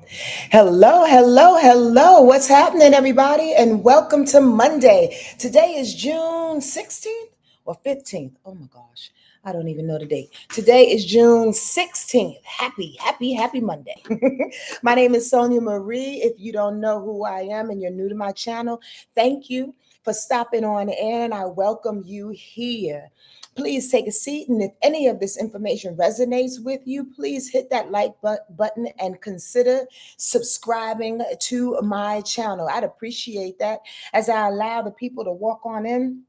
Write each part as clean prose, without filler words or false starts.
Hello, hello, hello. What's happening, everybody? And welcome to Monday. Today is June 16th or 15th. Oh my gosh. I don't even know the date. Today is June 16th. Happy Monday. My name is Sonja Marie. If you don't know who I am and you're new to my channel, thank you for stopping on in. I welcome you here. Please take a seat. And if any of this information resonates with you, please hit that like button and consider subscribing to my channel. I'd appreciate that as I allow the people to walk on in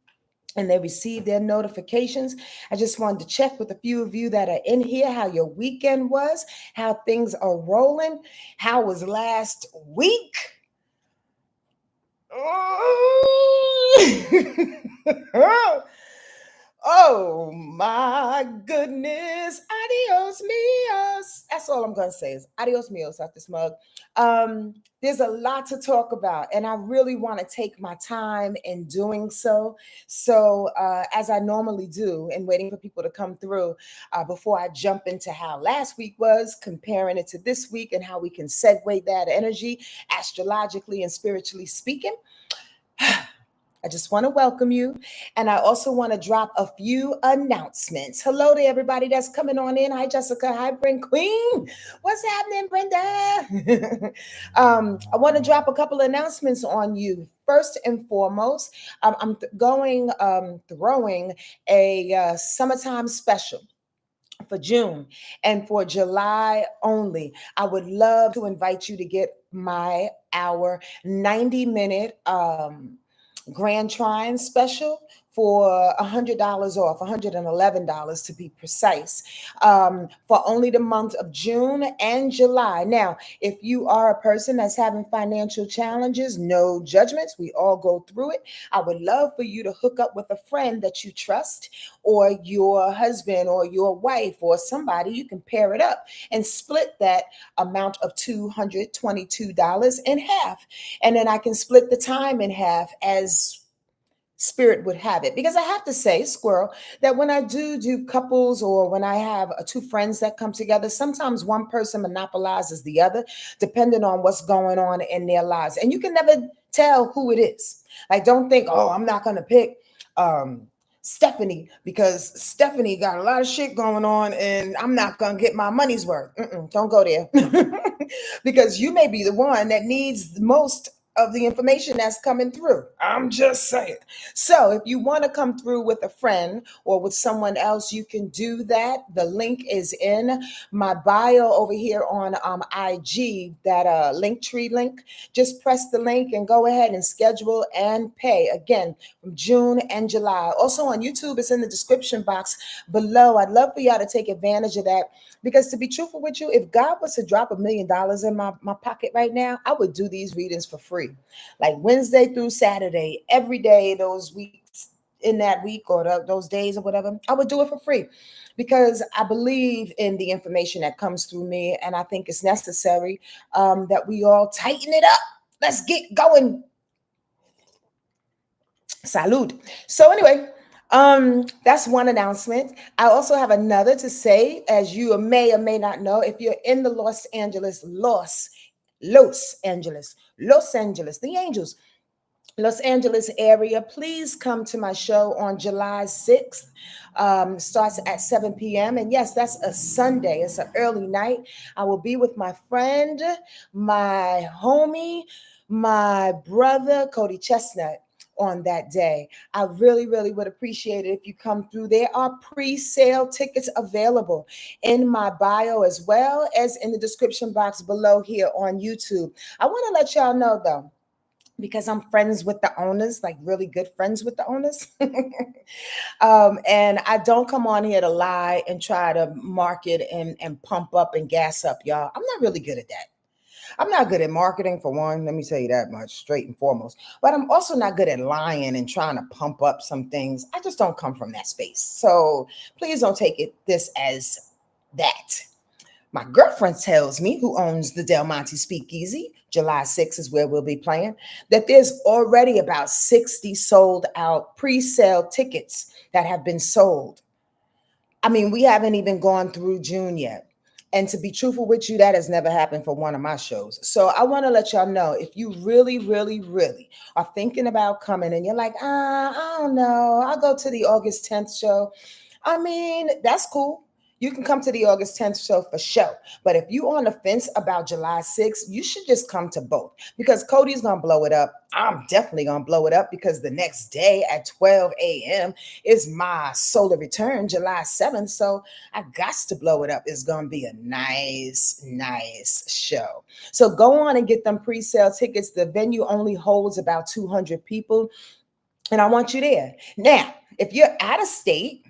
and they receive their notifications. I just wanted to check with a few of you that are in here how your weekend was, how things are rolling, how was last week. Oh my goodness. Adios mios. That's all I'm going to say is adios mios out this mug. There's a lot to talk about, and I really want to take my time in doing so. So, as I normally do, and waiting for people to come through before I jump into how last week was, comparing it to this week, and how we can segue that energy astrologically and spiritually speaking. I just want to welcome you. And I also want to drop a few announcements. Hello to everybody that's coming on in. Hi, Jessica. Hi, Brent Queen. What's happening, Brenda? I want to drop a couple of announcements on you. First and foremost, throwing a summertime special for June and for July only. I would love to invite you to get our 90-minute Grand Trine special for $100 off, $111 to be precise, for only the month of June and July. Now, if you are a person that's having financial challenges, no judgments, we all go through it. I would love for you to hook up with a friend that you trust, or your husband or your wife or somebody. You can pair it up and split that amount of $222 in half. And then I can split the time in half as spirit would have it. Because I have to say, squirrel, that when I do couples, or when I have two friends that come together, sometimes one person monopolizes the other, depending on what's going on in their lives. And you can never tell who it is. Like, don't think, oh, I'm not going to pick Stephanie because Stephanie got a lot of shit going on and I'm not going to get my money's worth. Don't go there. Because you may be the one that needs the most of the information that's coming through. I'm just saying. So if you want to come through with a friend or with someone else, you can do that. The link is in my bio over here on IG, that link tree link. Just press the link and go ahead and schedule and pay. Again, from June and July. Also on YouTube, it's in the description box below. I'd love for y'all to take advantage of that. Because to be truthful with you, if God was to drop $1 million in my pocket right now, I would do these readings for free. Like Wednesday through Saturday, every day, those weeks in that week, or those days or whatever, I would do it for free. Because I believe in the information that comes through me. And I think it's necessary that we all tighten it up. Let's get going. Salud. So anyway, that's one announcement. I also have another to say, as you may or may not know, if you're in the Los Angeles, the Angels, Los Angeles area, please come to my show on July 6th. Starts at 7 p.m. And yes, that's a Sunday. It's an early night. I will be with my friend, my homie, my brother, Cody Chestnut, on that day. I really would appreciate it if you come through. There are pre-sale tickets available in my bio, as well as in the description box below here on YouTube. I want to let y'all know though, because I'm friends with the owners, like really good friends with the owners. And I don't come on here to lie and try to market and pump up and gas up, y'all. I'm not really good at that. I'm not good at marketing, for one. Let me tell you that much, straight and foremost. But I'm also not good at lying and trying to pump up some things. I just don't come from that space. So please don't take this as that. My girlfriend tells me, who owns the Del Monte Speakeasy, July 6th is where we'll be playing, that there's already about 60 sold out pre-sale tickets that have been sold. I mean, we haven't even gone through June yet. And to be truthful with you, that has never happened for one of my shows. So I want to let y'all know, if you really, really, really are thinking about coming and you're like, I don't know, I'll go to the August 10th show. I mean, that's cool. You can come to the August 10th show for sure. But if you're on the fence about July 6th, you should just come to both, because Cody's going to blow it up. I'm definitely going to blow it up, because the next day at 12 a.m. is my solar return, July 7th. So I got to blow it up. It's going to be a nice, nice show. So go on and get them pre-sale tickets. The venue only holds about 200 people, and I want you there. Now, if you're out of state,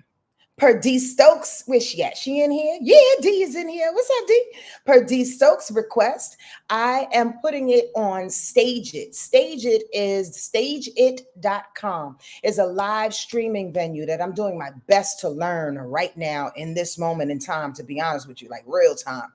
per D Stokes, where's she at? She in here? Yeah, D is in here. What's up, D? Per D Stokes' request, I am putting it on Stage It. Stage It is stageit.com. It's a live streaming venue that I'm doing my best to learn right now in this moment in time, to be honest with you, like real time.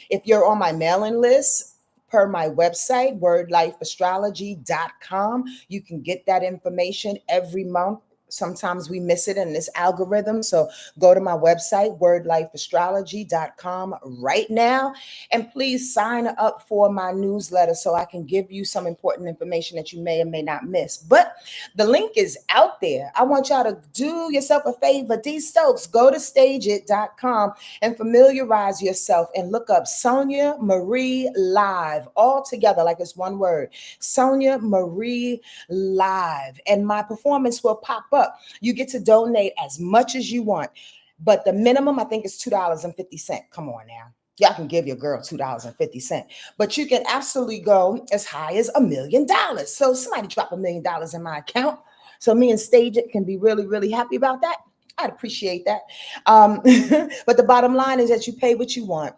If you're on my mailing list, per my website, wordlifeastrology.com, you can get that information every month. Sometimes we miss it in this algorithm. So go to my website, wordlifeastrology.com right now. And please sign up for my newsletter so I can give you some important information that you may or may not miss. But the link is out there. I want y'all to do yourself a favor. D Stokes, go to stageit.com and familiarize yourself and look up Sonja Marie Live, all together, like it's one word. Sonja Marie Live. And my performance will pop up. You get to donate as much as you want, but the minimum, I think, is $2.50. Come on now. Y'all can give your girl $2.50, but you can absolutely go as high as $1 million. So somebody drop $1 million in my account, so me and Stage It can be really, really happy about that. I'd appreciate that. But the bottom line is that you pay what you want,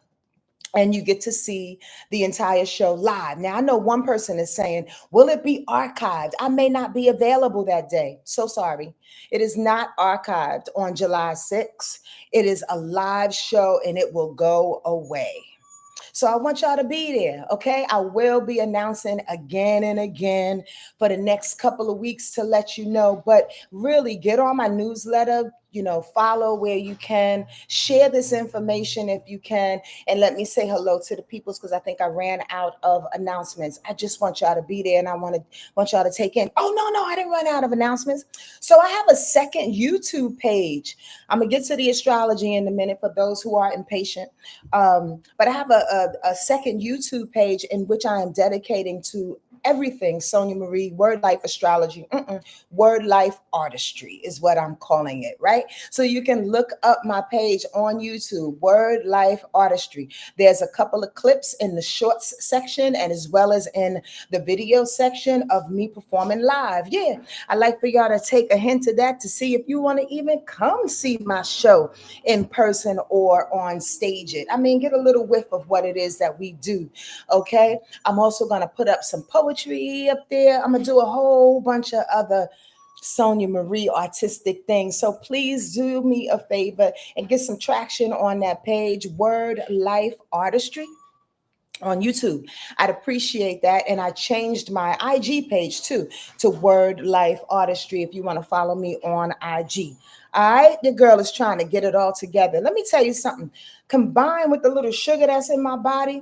and you get to see the entire show live. Now, I know one person is saying, will it be archived? I may not be available that day. So sorry. It is not archived on July 6th. It is a live show, and it will go away. So I want y'all to be there, okay? I will be announcing again and again for the next couple of weeks to let you know. But really, get on my newsletter, follow where you can, share this information if you can, and let me say hello to the peoples, because I think I ran out of announcements. I just want y'all to be there, and I want y'all to take in. Oh, no, I didn't run out of announcements. So I have a second YouTube page. I'm going to get to the astrology in a minute for those who are impatient. But I have a second YouTube page in which I am dedicating to everything Sonja Marie, Word Life Astrology, Word Life Artistry is what I'm calling it, right? So you can look up my page on YouTube, Word Life Artistry. There's a couple of clips in the shorts section, and as well as in the video section of me performing live. Yeah, I'd like for y'all to take a hint of that to see if you want to even come see my show in person or on Stage It. I mean, get a little whiff of what it is that we do, okay? I'm also going to put up some poetry up there. I'm going to do a whole bunch of other Sonja Marie artistic things. So please do me a favor and get some traction on that page, Word Life Artistry, on YouTube. I'd appreciate that. And I changed my IG page too to Word Life Artistry if you want to follow me on IG. All right, the girl is trying to get it all together. Let me tell you something. Combined with the little sugar that's in my body,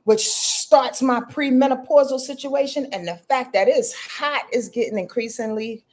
which starts my premenopausal situation, and the fact that it's hot is getting increasingly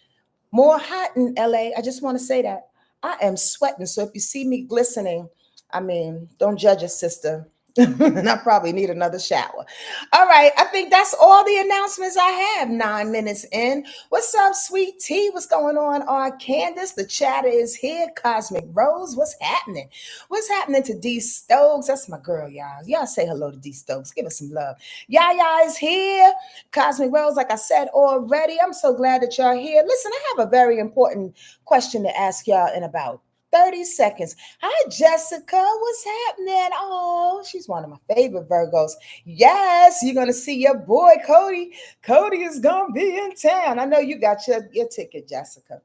more hot in LA. I just want to say that I am sweating. So if you see me glistening, I mean, don't judge a sister. And I probably need another shower. All right, I think that's all the announcements I have. 9 minutes in. What's up, sweet tea? What's going on, Candace? The chatter is here. Cosmic Rose, what's happening? What's happening to D Stokes? That's my girl, y'all. Y'all say hello to D Stokes. Give us some love. Yaya is here. Cosmic Rose, like I said already, I'm so glad that y'all here. Listen, I have a very important question to ask y'all in about 30 seconds. Hi, Jessica. What's happening? Oh, she's one of my favorite Virgos. Yes, you're going to see your boy, Cody. Cody is going to be in town. I know you got your ticket, Jessica.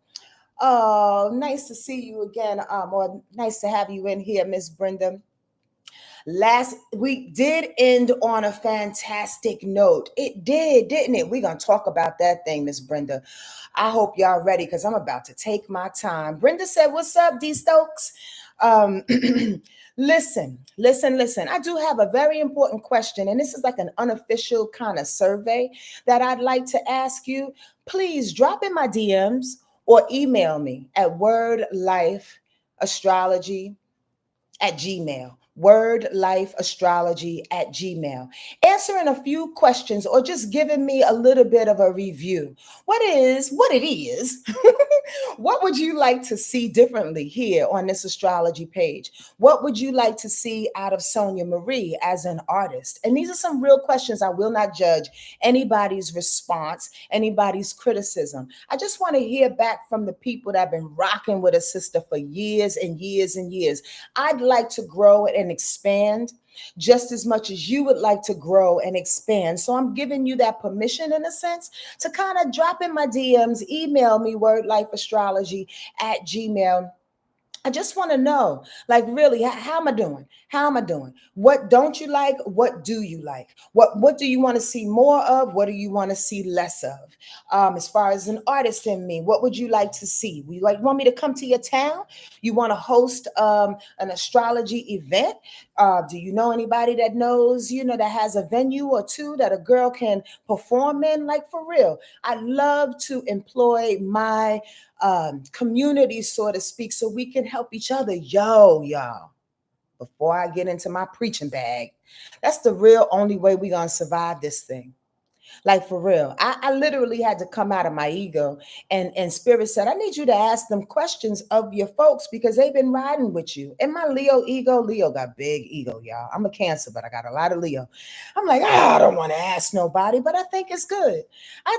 Oh, nice to see you again. Or nice to have you in here, Miss Brenda. Last week did end on a fantastic note. It did, didn't it? We're going to talk about that thing, Miss Brenda. I hope y'all ready, because I'm about to take my time. Brenda said, what's up, D Stokes? Um, listen. I do have a very important question, and this is like an unofficial kind of survey that I'd like to ask you. Please drop in my DMs or email me at wordlifeastrology at Gmail. Wordlifeastrology at Gmail. Answering a few questions or just giving me a little bit of a review. What it is? What would you like to see differently here on this astrology page? What would you like to see out of Sonja Marie as an artist? And these are some real questions. I will not judge anybody's response, anybody's criticism. I just want to hear back from the people that have been rocking with a sister for years and years and years. I'd like to grow and expand just as much as you would like to grow and expand. So I'm giving you that permission in a sense to kind of drop in my DMs, email me wordlifeastrology at Gmail. I just want to know, like, really, how am I doing? How am I doing? What don't you like? What do you like? What do you want to see more of? What do you want to see less of? As far as an artist in me, what would you like to see? Would you want me to come to your town? You want to host an astrology event? Do you know anybody that knows, that has a venue or two that a girl can perform in? Like, for real, I love to employ my community, so to speak, so we can help each other. Y'all, before I get into my preaching bag, that's the real only way we're going to survive this thing. Like, for real, I literally had to come out of my ego, and Spirit said, I need you to ask them questions of your folks because they've been riding with you. And my Leo got big ego, y'all. I'm a Cancer, but I got a lot of Leo. I'm like, I don't want to ask nobody, but I think it's good. I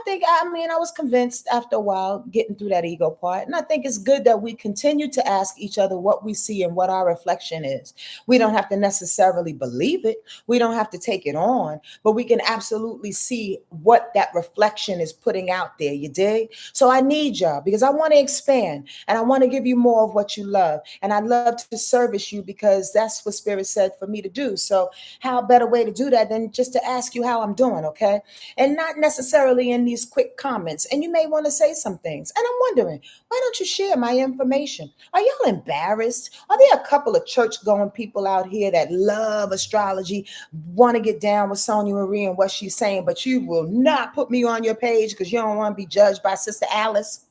was convinced after a while getting through that ego part. And I think it's good that we continue to ask each other what we see and what our reflection is. We don't have to necessarily believe it. We don't have to take it on, but we can absolutely see what that reflection is putting out there. You dig? So I need y'all because I want to expand and I want to give you more of what you love. And I'd love to service you because that's what Spirit said for me to do. So how better way to do that than just to ask you how I'm doing, okay? And not necessarily in these quick comments. And you may want to say some things. And I'm wondering, why don't you share my information? Are y'all embarrassed? Are there a couple of church-going people out here that love astrology, want to get down with Sonja Marie and what she's saying, but you will not put me on your page because you don't want to be judged by Sister Alice?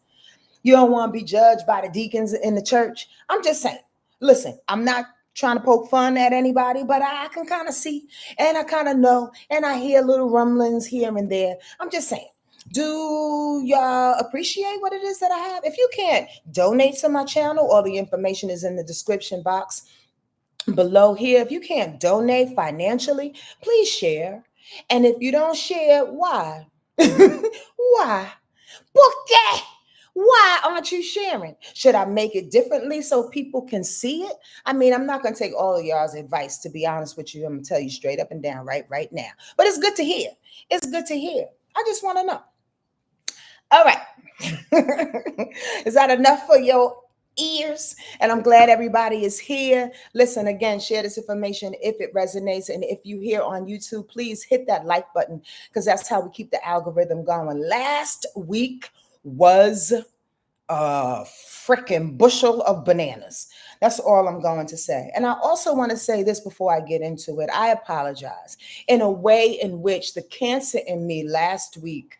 You don't want to be judged by the deacons in the church? I'm just saying, listen, I'm not trying to poke fun at anybody, but I can kind of see and I kind of know and I hear little rumblings here and there. I'm just saying, do y'all appreciate what it is that I have? If you can't donate to my channel, all the information is in the description box below here. If you can't donate financially, please share. And if you don't share, why? Why? Bookie, why aren't you sharing? Should I make it differently so people can see it? I mean, I'm not going to take all of y'all's advice, to be honest with you. I'm going to tell you straight up and down right now. But it's good to hear. It's good to hear. I just want to know. All right. Is that enough for your ears? And I'm glad everybody is here. Listen, again, share this information if it resonates. And if you here on YouTube, please hit that like button because that's how we keep the algorithm going. Last week was a freaking bushel of bananas. That's all I'm going to say. And I also want to say this before I get into it. I apologize in a way in which the Cancer in me last week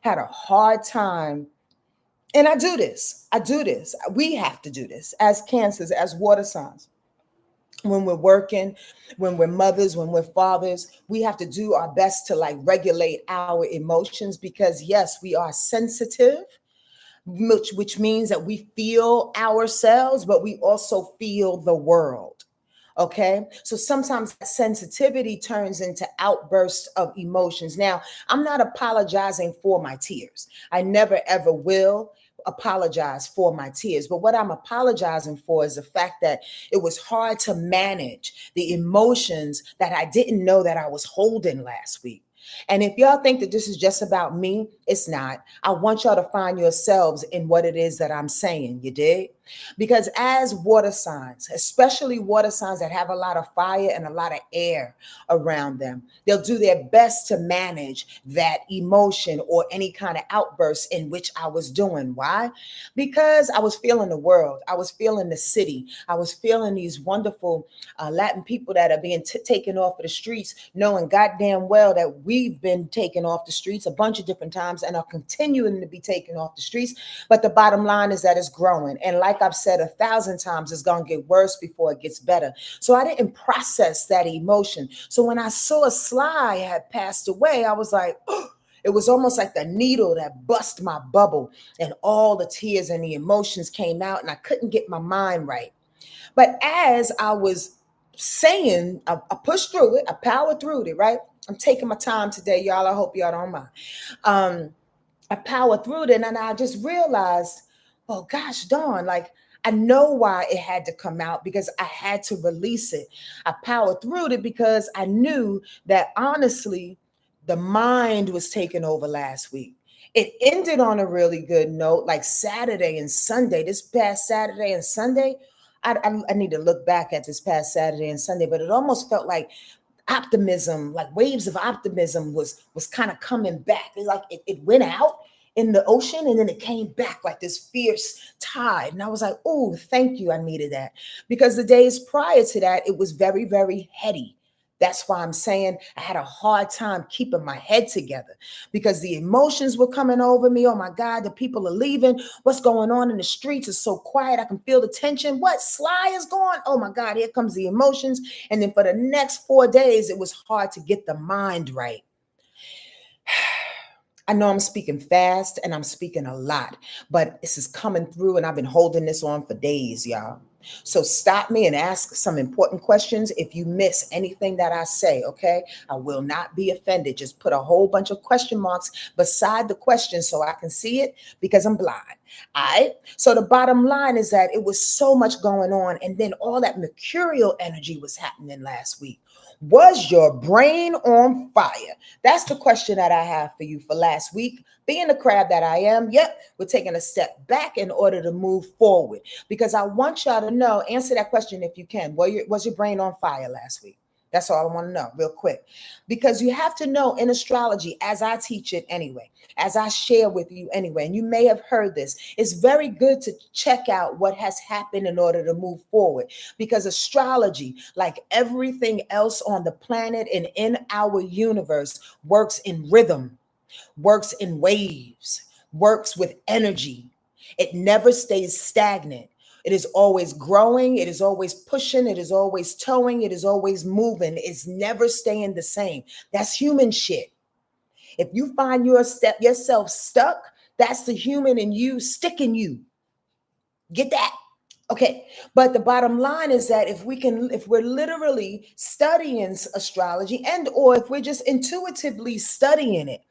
had a hard time. And I do this. We have to do this as Cancers, as water signs. When we're working, when we're mothers, when we're fathers, we have to do our best to regulate our emotions because yes, we are sensitive, which means that we feel ourselves, but we also feel the world. Okay. So sometimes that sensitivity turns into outbursts of emotions. Now, I'm not apologizing for my tears. I never, ever will apologize for my tears. But what I'm apologizing for is the fact that it was hard to manage the emotions that I didn't know that I was holding last week. And if y'all think that this is just about me, it's not. I want y'all to find yourselves in what it is that I'm saying. You dig? Because as water signs, especially water signs that have a lot of fire and a lot of air around them, they'll do their best to manage that emotion or any kind of outburst in which I was doing. Why? Because I was feeling the world. I was feeling the city. I was feeling these wonderful Latin people that are being taken off of the streets, knowing goddamn well that we've been taken off the streets a bunch of different times and are continuing to be taken off the streets. But the bottom line is that it's growing. And like I've said 1,000 times, it's going to get worse before it gets better. So I didn't process that emotion. So when I saw Sly had passed away, I was like, oh, it was almost like the needle that bust my bubble, and all the tears and the emotions came out, and I couldn't get my mind right. But as I was saying, I pushed through it, I powered through it, right? I'm taking my time today, y'all. I hope y'all don't mind. I powered through it, and I just realized, oh gosh, darn, like I know why it had to come out, because I had to release it. I powered through it because I knew that honestly, the mind was taken over last week. It ended on a really good note, like Saturday and Sunday. This past Saturday and Sunday, I need to look back at this past Saturday and Sunday, but it almost felt like optimism, like waves of optimism was kind of coming back. Like it went out in the ocean and then it came back like this fierce tide. And I was like, oh, thank you. I needed that. Because the days prior to that, it was very, very heady. That's why I'm saying I had a hard time keeping my head together, because the emotions were coming over me. Oh my God, the people are leaving. What's going on in the streets is so quiet. I can feel the tension. What? Sly is gone. Oh my God, here comes the emotions. And then for the next 4 days, it was hard to get the mind right. I know I'm speaking fast and I'm speaking a lot, but this is coming through and I've been holding this on for days, y'all. So stop me and ask some important questions if you miss anything that I say, okay? I will not be offended. Just put a whole bunch of question marks beside the question so I can see it, because I'm blind. All right? So the bottom line is that it was so much going on, and then all that mercurial energy was happening last week. Was your brain on fire? That's the question that I have for you for last week. Being the crab that I am, yep, we're taking a step back in order to move forward, because I want y'all to know, answer that question if you can. Was your brain on fire last week? That's all I want to know real quick, because you have to know in astrology, as I teach it anyway, as I share with you anyway, and you may have heard this, it's very good to check out what has happened in order to move forward, because astrology, like everything else on the planet and in our universe, works in rhythm, works in waves, works with energy. It never stays stagnant. It is always growing. It is always pushing. It is always towing. It is always moving. It's never staying the same. That's human shit. If you find yourself stuck, that's the human in you sticking you. Get that? Okay. But the bottom line is that if we're literally studying astrology, and or if we're just intuitively studying it,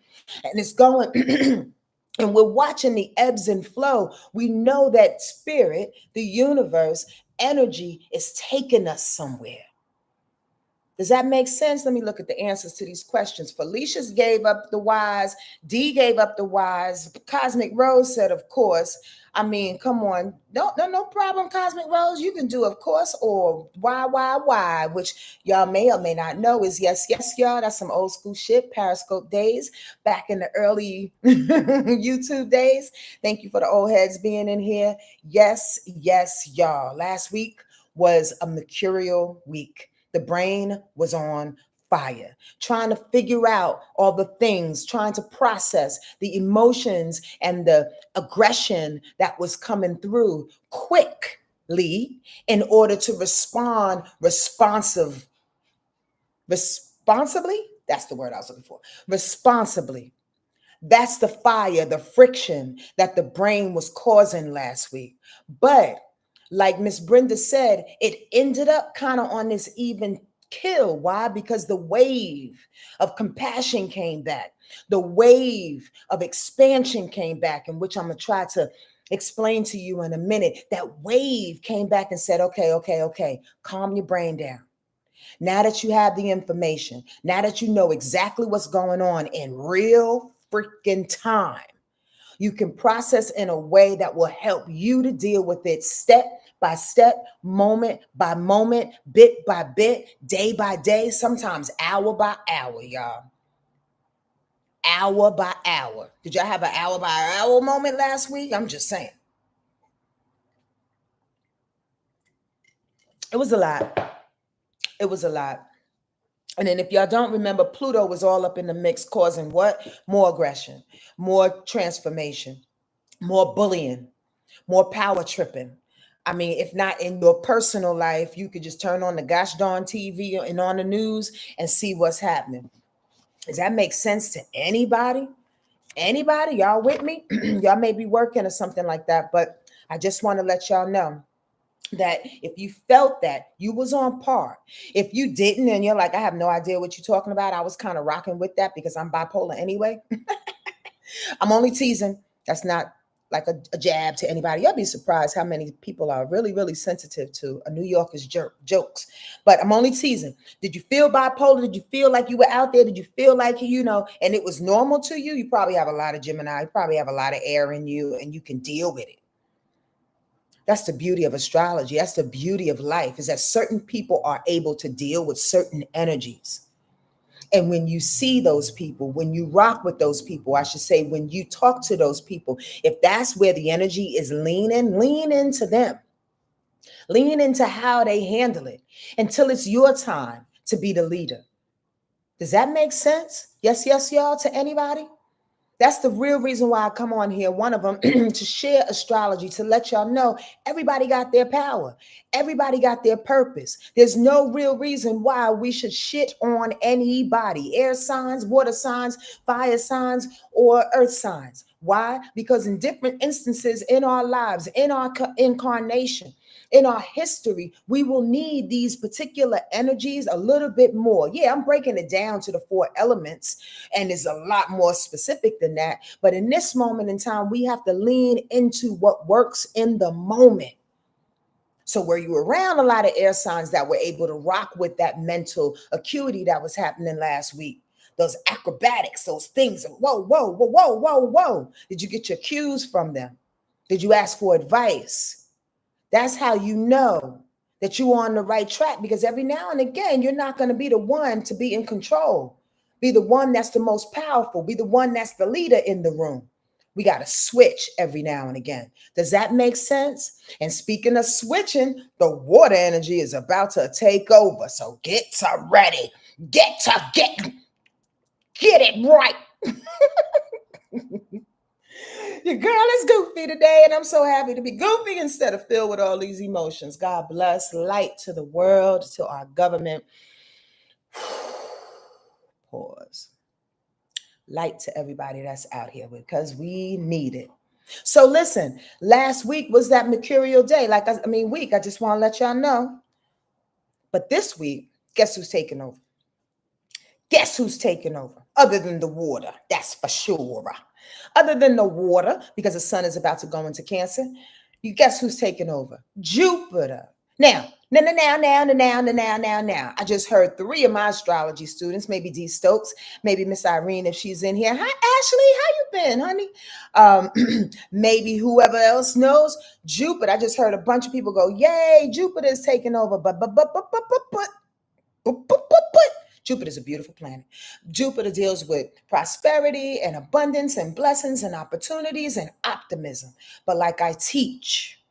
and it's going and we're watching the ebbs and flow, we know that spirit, the universe, energy is taking us somewhere. Does that make sense? Let me look at the answers to these questions. Felicia's gave up the wise. D gave up the wise. Cosmic Rose said, of course. I mean, come on. No problem, Cosmic Rose. You can do, of course, or why, which y'all may or may not know is yes, y'all. That's some old school shit, Periscope days, back in the early YouTube days. Thank you for the old heads being in here. Yes, y'all. Last week was a mercurial week. The brain was on fire, trying to figure out all the things, trying to process the emotions and the aggression that was coming through quickly in order to respond responsibly. That's the word I was looking for. Responsibly. That's the fire, the friction that the brain was causing last week. But like Miss Brenda said, it ended up kind of on this even kill. Why? Because the wave of compassion came back. The wave of expansion came back, in which I'm going to try to explain to you in a minute. That wave came back and said, okay, calm your brain down. Now that you have the information, now that you know exactly what's going on in real freaking time, You can process in a way that will help you to deal with it step by step, moment by moment, bit by bit, day by day, sometimes hour by hour, y'all. Hour by hour. Did y'all have an hour by hour moment last week? I'm just saying. It was a lot. It was a lot. And then if y'all don't remember, Pluto was all up in the mix, causing what? More aggression, more transformation, more bullying, more power tripping. I mean, if not in your personal life, you could just turn on the gosh darn TV and on the news and see what's happening. Does that make sense to anybody? Anybody? Y'all with me? Y'all may be working or something like that, but I just want to let y'all know that if you felt that, you was on par. If you didn't and you're like, I have no idea what you're talking about, I was kind of rocking with that because I'm bipolar anyway. I'm only teasing. That's not like a jab to anybody. You'll be surprised how many people are really, really sensitive to a New Yorker's jokes. But I'm only teasing. Did you feel bipolar? Did you feel like you were out there? Did you feel like, and it was normal to you? You probably have a lot of Gemini. You probably have a lot of air in you and you can deal with it. That's the beauty of astrology. That's the beauty of life, is that certain people are able to deal with certain energies. And when you see those people, when you rock with those people, I should say, when you talk to those people, if that's where the energy is leaning, lean into them. Lean into how they handle it until it's your time to be the leader. Does that make sense? Yes, yes, y'all, to anybody? That's the real reason why I come on here, one of them, to share astrology, to let y'all know everybody got their power. Everybody got their purpose. There's no real reason why we should shit on anybody. Air signs, water signs, fire signs, or earth signs. Why? Because in different instances in our lives, in our incarnation, in our history, we will need these particular energies a little bit more. Yeah, I'm breaking it down to the 4 elements, and it's a lot more specific than that. But in this moment in time, we have to lean into what works in the moment. So were you around a lot of air signs that were able to rock with that mental acuity that was happening last week? Those acrobatics, those things. Whoa, whoa, whoa, whoa, whoa, whoa. Did you get your cues from them? Did you ask for advice? That's how you know that you're on the right track, because every now and again, you're not going to be the one to be in control, be the one that's the most powerful, be the one that's the leader in the room. We got to switch every now and again. Does that make sense? And speaking of switching, the water energy is about to take over. So get ready. Get it right. Your girl is goofy today, and I'm so happy to be goofy instead of filled with all these emotions. God bless. Light to the world, to our government. Pause. Light to everybody that's out here, because we need it. So listen, last week was that mercurial day. Week. I just want to let y'all know. But this week, guess who's taking over? Guess who's taking over? Other than the water, that's for sure. Other than the water, because the sun is about to go into Cancer, you guess who's taking over? Jupiter. Now. I just heard 3 of my astrology students, maybe D Stokes, maybe Miss Irene, if she's in here. Hi, Ashley, how you been, honey? Maybe whoever else knows. Jupiter. I just heard a bunch of people go, yay, Jupiter is taking over. But. Jupiter's a beautiful planet. Jupiter deals with prosperity and abundance and blessings and opportunities and optimism. But like I teach,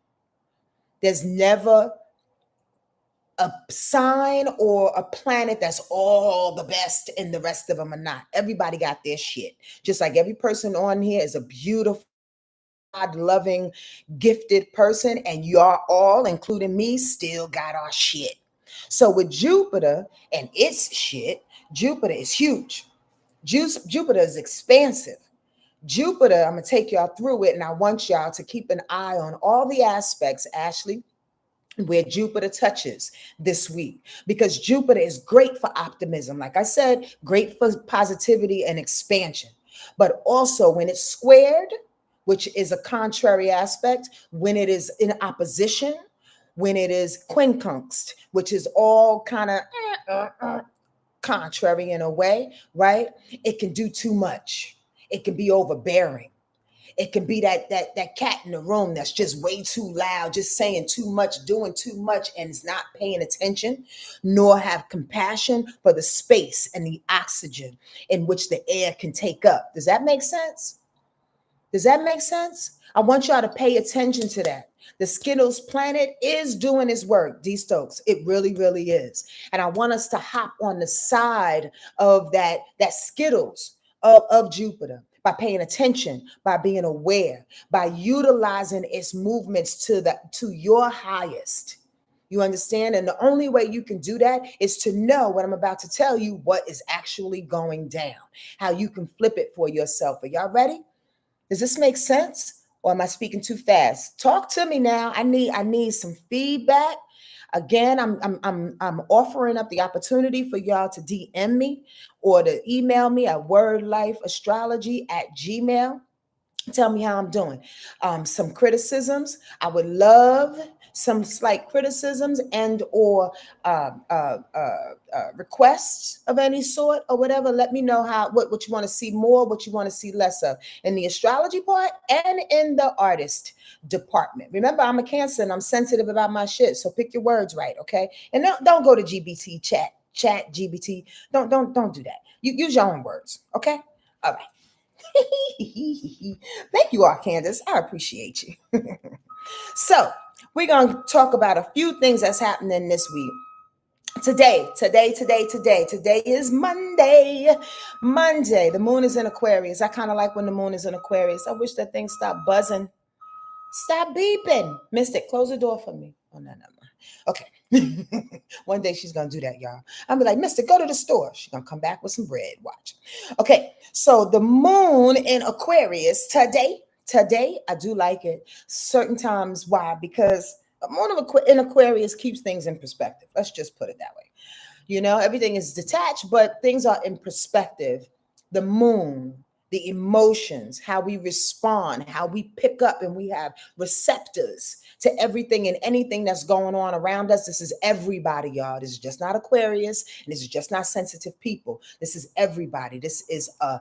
there's never a sign or a planet that's all the best and the rest of them are not. Everybody got their shit. Just like every person on here is a beautiful, God-loving, gifted person, and y'all all, including me, still got our shit. So with Jupiter and its shit, Jupiter is huge. Jupiter is expansive. Jupiter, I'm going to take y'all through it, and I want y'all to keep an eye on all the aspects, Ashley, where Jupiter touches this week, because Jupiter is great for optimism. Like I said, great for positivity and expansion. But also when it's squared, which is a contrary aspect, when it is in opposition, when it is quincunxed, which is all kind of contrary in a way, right? It can do too much. It can be overbearing. It can be that cat in the room that's just way too loud, just saying too much, doing too much, and is not paying attention, nor have compassion for the space and the oxygen in which the air can take up. Does that make sense? Does that make sense? I want y'all to pay attention to that. The Skittles planet is doing its work, D Stokes. It really, really is. And I want us to hop on the side of that Skittles of Jupiter by paying attention, by being aware, by utilizing its movements to your highest. You understand? And the only way you can do that is to know what I'm about to tell you, what is actually going down, how you can flip it for yourself. Are y'all ready? Does this make sense? Or am I speaking too fast? Talk to me now. I need some feedback. Again, I'm offering up the opportunity for y'all to DM me or to email me at wordlifeastrology@gmail. Tell me how I'm doing. Some criticisms. I would love some slight criticisms and or requests of any sort or whatever. Let me know what you want to see more, what you want to see less of in the astrology part and in the artist department. Remember, I'm a Cancer and I'm sensitive about my shit. So pick your words right, okay? And don't go to GBT chat GBT. Don't do that. You use your own words, okay? All right. Thank you, Candace. I appreciate you. So we're going to talk about a few things that's happening this week. Today is Monday. The moon is in Aquarius. I kind of like when the moon is in Aquarius. I wish that thing stopped buzzing. Stop beeping. Mystic, close the door for me. Oh, no. Okay. One day she's going to do that, y'all. I'm be like, Mystic, go to the store. She's going to come back with some bread. Watch. Okay. So the moon in Aquarius today, I do like it. Certain times. Why? Because a moon in Aquarius keeps things in perspective. Let's just put it that way. You know, everything is detached, but things are in perspective. The moon, the emotions, how we respond, how we pick up, and we have receptors to everything and anything that's going on around us. This is everybody, y'all. This is just not Aquarius, and this is just not sensitive people. This is everybody. This is a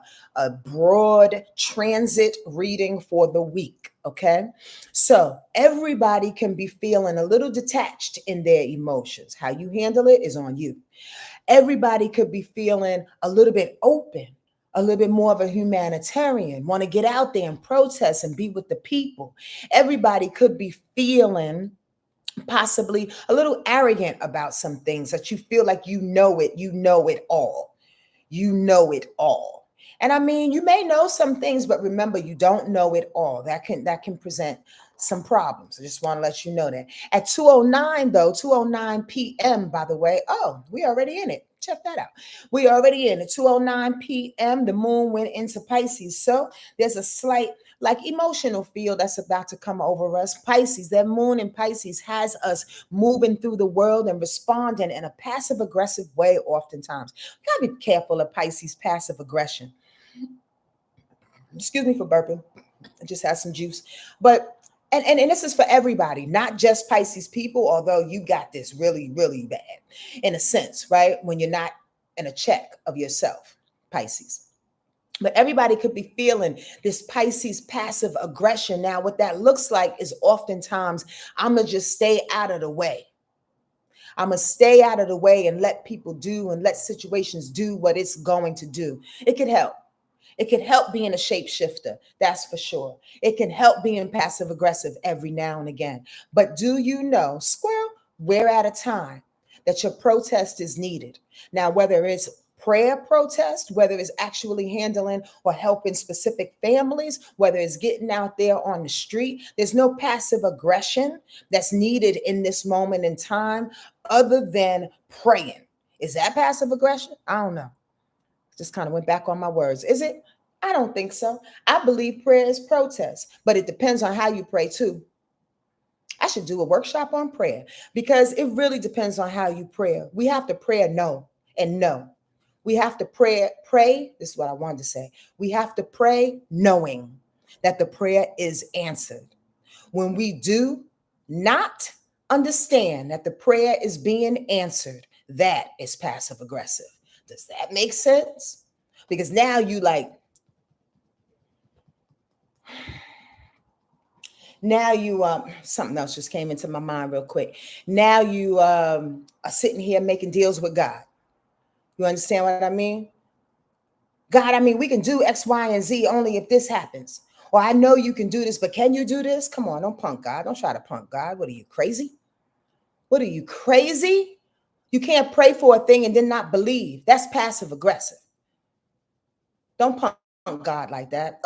broad transit reading for the week, okay? So everybody can be feeling a little detached in their emotions. How you handle it is on you. Everybody could be feeling a little bit open, a little bit more of a humanitarian, want to get out there and protest and be with the people. Everybody could be feeling possibly a little arrogant about some things that you feel like you know it all. You know it all. And I mean, you may know some things, but remember, you don't know it all. That can present some problems. I just want to let you know that. At 2:09 p.m., by the way, we already in it. Check that out. We already in at 2:09 p.m. The moon went into Pisces. So there's a slight emotional field that's about to come over us. Pisces, that moon in Pisces has us moving through the world and responding in a passive aggressive way oftentimes. You gotta be careful of Pisces passive aggression. Excuse me for burping. I just had some juice. But and this is for everybody, not just Pisces people, although you got this really, really bad in a sense, right? When you're not in a check of yourself, Pisces. But everybody could be feeling this Pisces passive aggression. Now, what that looks like is oftentimes, I'm going to just stay out of the way. I'm going to stay out of the way and let people do and let situations do what it's going to do. It could help. It can help being a shapeshifter, that's for sure. It can help being passive aggressive every now and again. But do you know, squirrel, we're at a time that your protest is needed. Now, whether it's prayer protest, whether it's actually handling or helping specific families, whether it's getting out there on the street, there's no passive aggression that's needed in this moment in time other than praying. Is that passive aggression? I don't know. Just kind of went back on my words. Is it? I don't think so. I believe prayer is protest, but it depends on how you pray too. I should do a workshop on prayer because it really depends on how you pray. We have to pray no and no. We have to pray. This is what I wanted to say. We have to pray knowing that the prayer is answered. When we do not understand that the prayer is being answered, that is passive aggressive. Does that make sense? Because now you like, Now you something else just came into my mind real quick. Now you are sitting here making deals with God. You understand what I mean? God, I mean, we can do X, Y, and Z only if this happens. Or I know you can do this, but can you do this? Come on, don't punk God. Don't try to punk God. What are you, crazy? What are you, crazy? You can't pray for a thing and then not believe. That's passive aggressive. Don't punk God like that.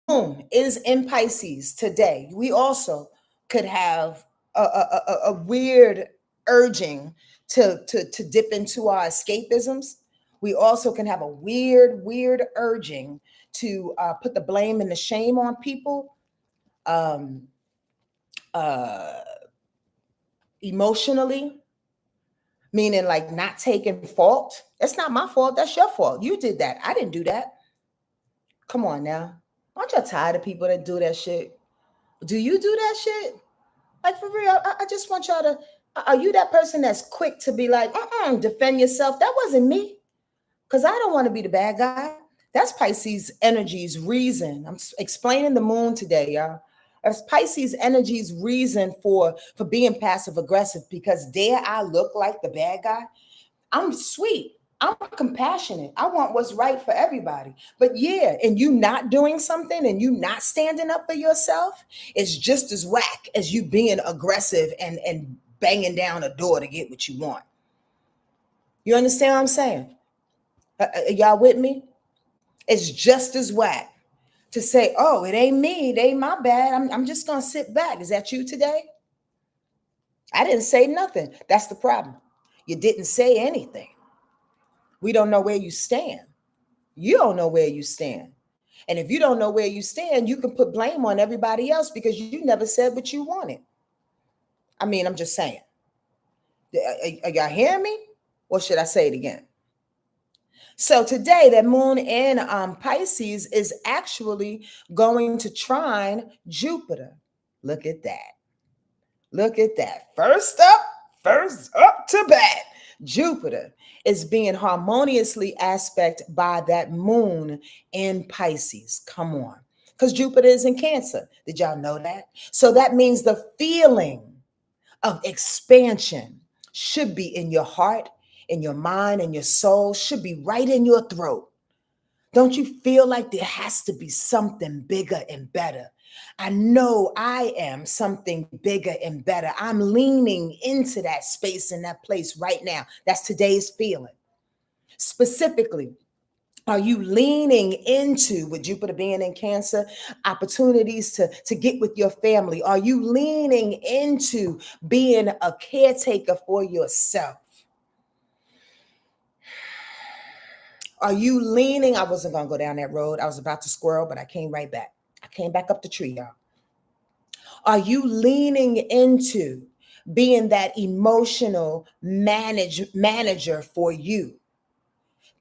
Moon is in Pisces today. We also could have a weird urging to dip into our escapisms. We also can have a weird urging to put the blame and the shame on people. Um, uh, Emotionally, meaning like not taking fault. That's not my fault. That's your fault. You did that. I didn't do that. Come on now. Aren't you tired of people that do that shit? Do you do that shit? Like for real, I just want y'all to. Are you that person that's quick to be like, defend yourself? That wasn't me, because I don't want to be the bad guy. That's Pisces energy's reason. I'm explaining the moon today, y'all. That's Pisces energy's reason for being passive aggressive, because dare I look like the bad guy? I'm sweet. I'm compassionate. I want what's right for everybody. But yeah, and you not doing something and you not standing up for yourself is just as whack as you being aggressive and banging down a door to get what you want. You understand what I'm saying? Y'all with me? It's just as whack to say, oh, it ain't me. It ain't my bad. I'm just going to sit back. Is that you today? I didn't say nothing. That's the problem. You didn't say anything. We don't know where you stand. You don't know where you stand. And if you don't know where you stand, you can put blame on everybody else because you never said what you wanted. I mean, I'm just saying. Are y'all hearing me? Or should I say it again? So today, that moon in Pisces is actually going to trine Jupiter. Look at that. Look at that. First up to bat. Jupiter is being harmoniously aspect by that moon in Pisces. Come on. Because Jupiter is in Cancer. Did y'all know that? So that means the feeling of expansion should be in your heart, in your mind, in your soul, should be right in your throat. Don't you feel like there has to be something bigger and better? I know I am something bigger and better. I'm leaning into that space and that place right now. That's today's feeling. Specifically, are you leaning into, with Jupiter being in Cancer, opportunities to get with your family? Are you leaning into being a caretaker for yourself? Are you leaning? I wasn't going to go down that road. I was about to squirrel, but I came right back. I came back up the tree, y'all. Are you leaning into being that emotional manager for you?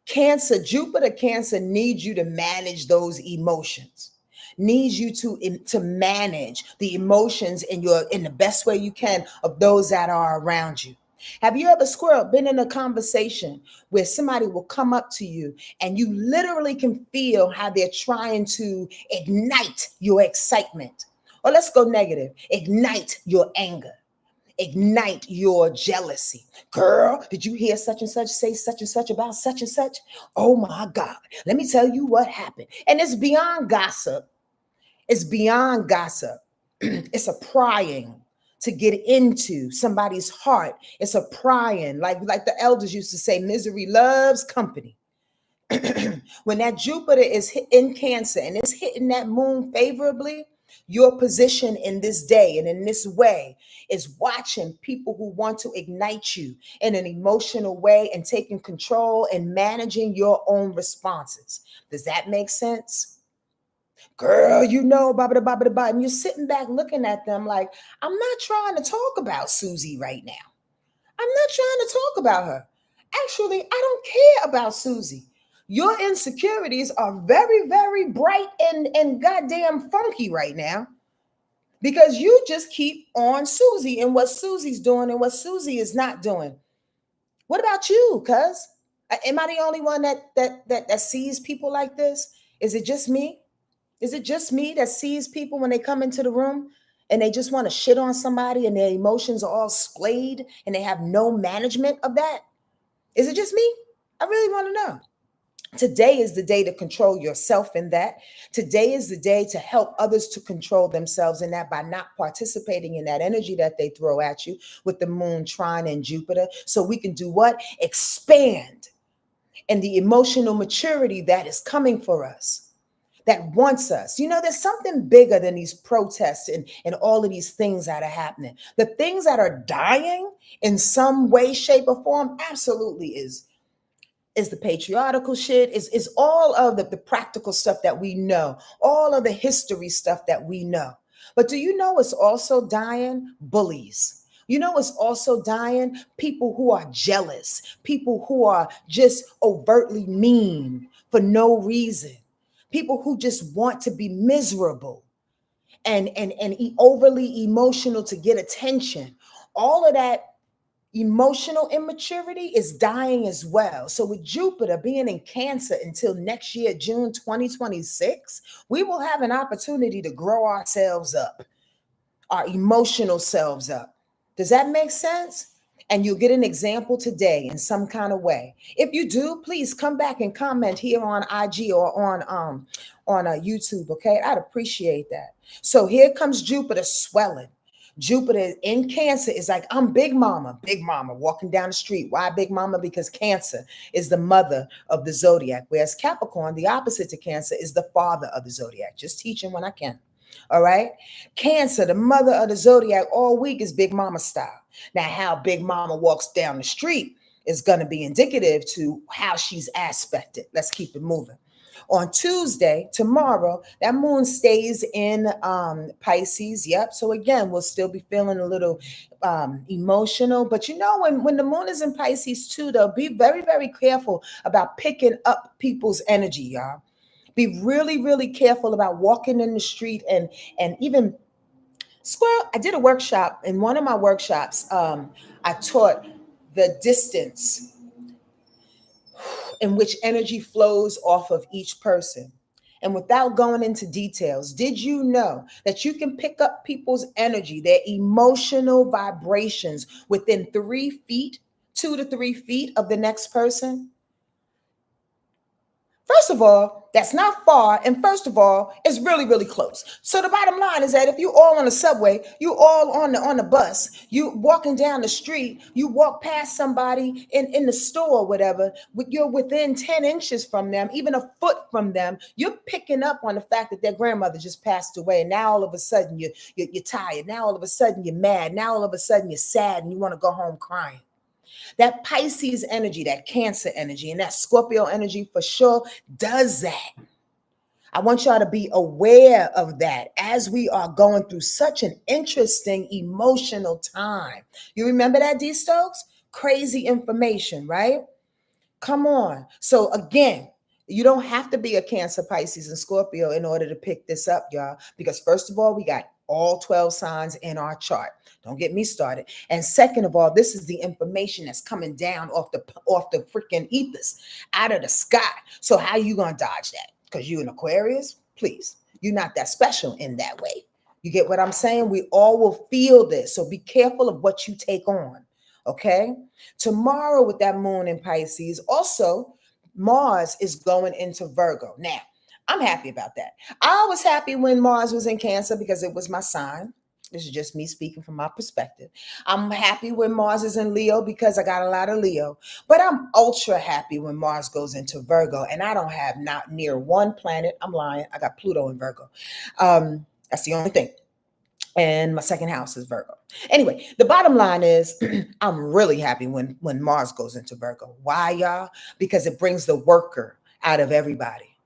Cancer, Jupiter Cancer needs you to manage those emotions. Needs you to manage the emotions in the best way you can of those that are around you. Have you ever, squirrel, been in a conversation where somebody will come up to you and you literally can feel how they're trying to ignite your excitement? Or let's go negative, ignite your anger, ignite your jealousy. Girl, did you hear such and such say such and such about such and such? Oh my God, let me tell you what happened. And it's beyond gossip. It's beyond gossip. It's a prying to get into somebody's heart. It's a prying, like the elders used to say, misery loves company. When that Jupiter is in Cancer and it's hitting that moon favorably, your position in this day and in this way is watching people who want to ignite you in an emotional way and taking control and managing your own responses. Does that make sense? Girl, you know, and you're sitting back looking at them like, I'm not trying to talk about Susie right now. I'm not trying to talk about her. Actually, I don't care about Susie. Your insecurities are very, very bright and goddamn funky right now because you just keep on Susie and what Susie's doing and what Susie is not doing. What about you, cuz? Am I the only one that sees people like this? Is it just me? Is it just me that sees people when they come into the room and they just want to shit on somebody and their emotions are all splayed and they have no management of that? Is it just me? I really want to know. Today is the day to control yourself in that. Today is the day to help others to control themselves in that by not participating in that energy that they throw at you with the moon trine and Jupiter. So we can do what? Expand in the emotional maturity that is coming for us, that wants us. You know, there's something bigger than these protests and all of these things that are happening. The things that are dying in some way, shape, or form absolutely is the patriarchal shit, is all of the practical stuff that we know, all of the history stuff that we know. But do you know it's also dying? Bullies. You know it's also dying? People who are jealous, people who are just overtly mean for no reason, people who just want to be miserable and overly emotional to get attention. All of that emotional immaturity is dying as well. So with Jupiter being in Cancer until next year, June 2026, we will have an opportunity to grow ourselves up, our emotional selves up. Does that make sense? And you'll get an example today in some kind of way. If you do, please come back and comment here on IG or on YouTube. Okay, I'd appreciate that. So here comes Jupiter swelling. Jupiter in Cancer is like, I'm Big Mama walking down the street. Why Big Mama? Because Cancer is the mother of the zodiac, whereas Capricorn, the opposite to Cancer, is the father of the zodiac. Just teaching when I can. All right. Cancer, the mother of the zodiac, all week is Big Mama style. Now, how Big Mama walks down the street is going to be indicative to how she's aspected. Let's keep it moving. On Tuesday, tomorrow, that moon stays in Pisces. Yep. So again, we'll still be feeling a little emotional. But you know, when the moon is in Pisces too, though, be very, very careful about picking up people's energy, y'all. Be really, really careful about walking in the street and even squirrel. I did a workshop. In one of my workshops, I taught the distance in which energy flows off of each person. And without going into details, did you know that you can pick up people's energy, their emotional vibrations within 3 feet, 2 to 3 feet of the next person? First of all, that's not far. And first of all, it's really, really close. So the bottom line is that if you all on the subway, you all on the bus, you walking down the street, you walk past somebody in the store or whatever, you're within 10 inches from them, even a foot from them, you're picking up on the fact that their grandmother just passed away. And now all of a sudden you're tired. Now all of a sudden you're mad. Now all of a sudden you're sad and you want to go home crying. That Pisces energy, that Cancer energy, and that Scorpio energy for sure does that. I want y'all to be aware of that as we are going through such an interesting emotional time. You remember that, D Stokes? Crazy information, right? Come on. So again, you don't have to be a Cancer, Pisces, and Scorpio in order to pick this up, y'all. Because first of all, we got all 12 signs in our chart. Don't get me started. And second of all, this is the information that's coming down off the freaking ethers, out of the sky. So how you gonna dodge that? Because you an Aquarius? Please, you're not that special in that way. You get what I'm saying? We all will feel this. So be careful of what you take on. Okay. Tomorrow with that moon in Pisces, also Mars is going into Virgo. Now, I'm happy about that. I was happy when Mars was in Cancer because it was my sign. This is just me speaking from my perspective. I'm happy when Mars is in Leo because I got a lot of Leo. But I'm ultra happy when Mars goes into Virgo. And I don't have not near one planet. I'm lying. I got Pluto in Virgo. That's the only thing. And my second house is Virgo. Anyway, the bottom line is I'm really happy when Mars goes into Virgo. Why, y'all? Because it brings the worker out of everybody.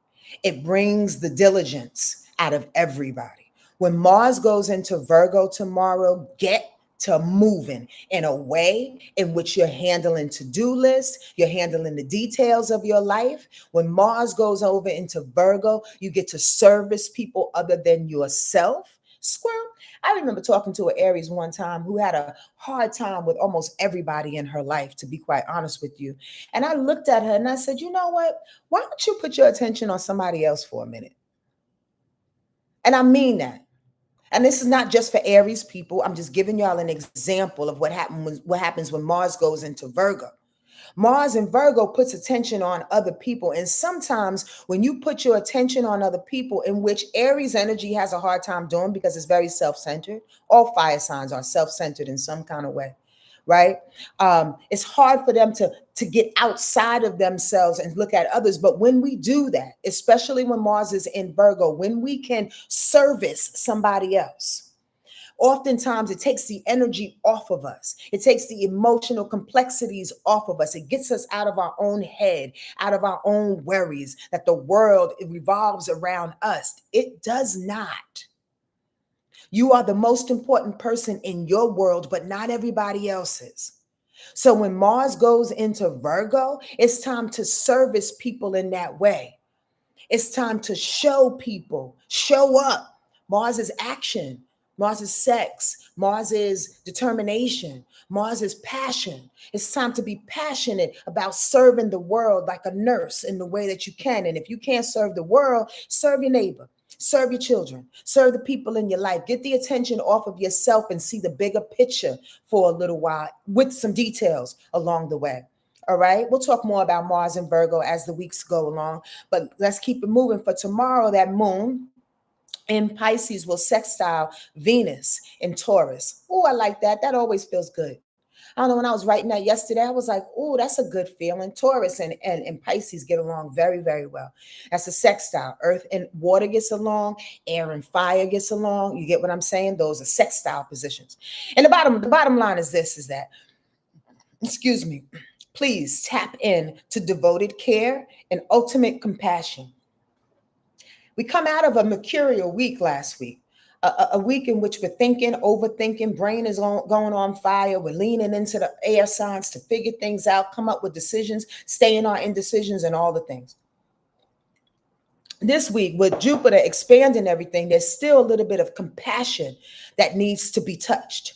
It brings the diligence out of everybody. When Mars goes into Virgo tomorrow, get to moving in a way in which you're handling to-do lists, you're handling the details of your life. When Mars goes over into Virgo, you get to service people other than yourself. Squirrel. I remember talking to an Aries one time who had a hard time with almost everybody in her life, to be quite honest with you. And I looked at her and I said, you know what? Why don't you put your attention on somebody else for a minute? And I mean that. And this is not just for Aries people. I'm just giving y'all an example of what happens when Mars goes into Virgo. Mars in Virgo puts attention on other people. And sometimes when you put your attention on other people, in which Aries energy has a hard time doing because it's very self-centered. All fire signs are self-centered in some kind of way, right? It's hard for them to get outside of themselves and look at others. But when we do that, especially when Mars is in Virgo, when we can service somebody else, oftentimes it takes the energy off of us. It takes the emotional complexities off of us. It gets us out of our own head, out of our own worries that the world revolves around us. It does not. You are the most important person in your world, but not everybody else's. So when Mars goes into Virgo, it's time to service people in that way. It's time to show people, show up. Mars is action. Mars is sex. Mars is determination. Mars is passion. It's time to be passionate about serving the world like a nurse in the way that you can. And if you can't serve the world, serve your neighbor, serve your children, serve the people in your life. Get the attention off of yourself and see the bigger picture for a little while with some details along the way. All right. We'll talk more about Mars and Virgo as the weeks go along, but let's keep it moving. For tomorrow, that moon in Pisces will sextile Venus in Taurus. Oh, I like that. That always feels good. I don't know, when I was writing that yesterday, I was like, oh, that's a good feeling. Taurus and Pisces get along very, very well. That's a sextile. Earth and water gets along. Air and fire gets along. You get what I'm saying? Those are sextile positions. And the bottom line is this, is that, excuse me, please tap in to devoted care and ultimate compassion. We come out of a mercurial week last week, a week in which we're thinking, overthinking, brain is going on fire. We're leaning into the air signs to figure things out, come up with decisions, stay in our indecisions and all the things. This week, with Jupiter expanding everything, there's still a little bit of compassion that needs to be touched.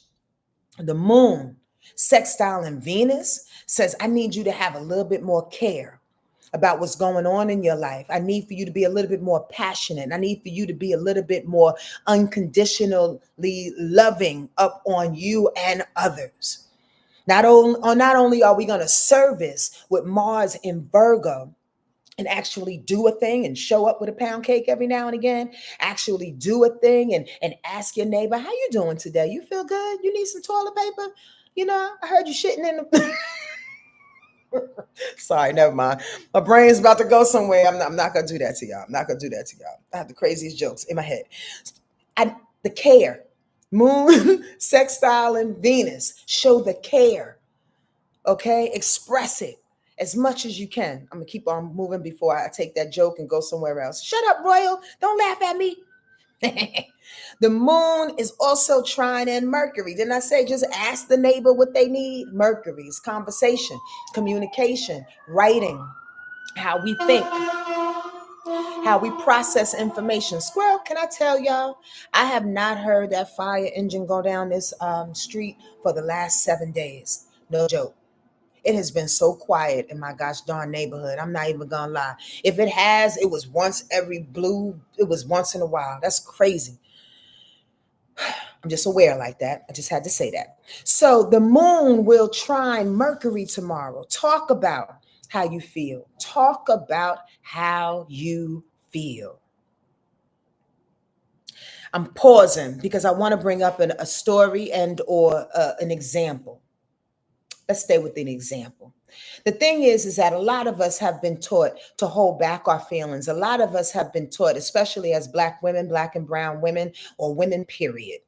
The moon, sextile in Venus, says, I need you to have a little bit more care about what's going on in your life. I need for you to be a little bit more passionate. I need for you to be a little bit more unconditionally loving up on you and others. Not only are we going to service with Mars in Virgo and actually do a thing and show up with a pound cake every now and again, actually do a thing and ask your neighbor, how you doing today? You feel good? You need some toilet paper? You know, I heard you shitting in the... Sorry, never mind. My brain's about to go somewhere. I'm not gonna do that to y'all. I'm not gonna do that to y'all. I have the craziest jokes in my head. The care. Moon, sextile, and Venus. Show the care. Okay? Express it as much as you can. I'm gonna keep on moving before I take that joke and go somewhere else. Shut up, Royal. Don't laugh at me. The moon is also trine in Mercury. Didn't I say just ask the neighbor what they need? Mercury's conversation, communication, writing, how we think, how we process information. Squirrel, can I tell y'all, I have not heard that fire engine go down this street for the last 7 days. No joke. It has been so quiet in my gosh darn neighborhood. I'm not even gonna lie. If it has, it was once in a while. That's crazy. I'm just aware like that. I just had to say that. So the moon will trine Mercury tomorrow. Talk about how you feel. Talk about how you feel. I'm pausing because I want to bring up a story and or an example. Let's stay with an example. The thing is that a lot of us have been taught to hold back our feelings. A lot of us have been taught, especially as Black women, Black and brown women, or women, period,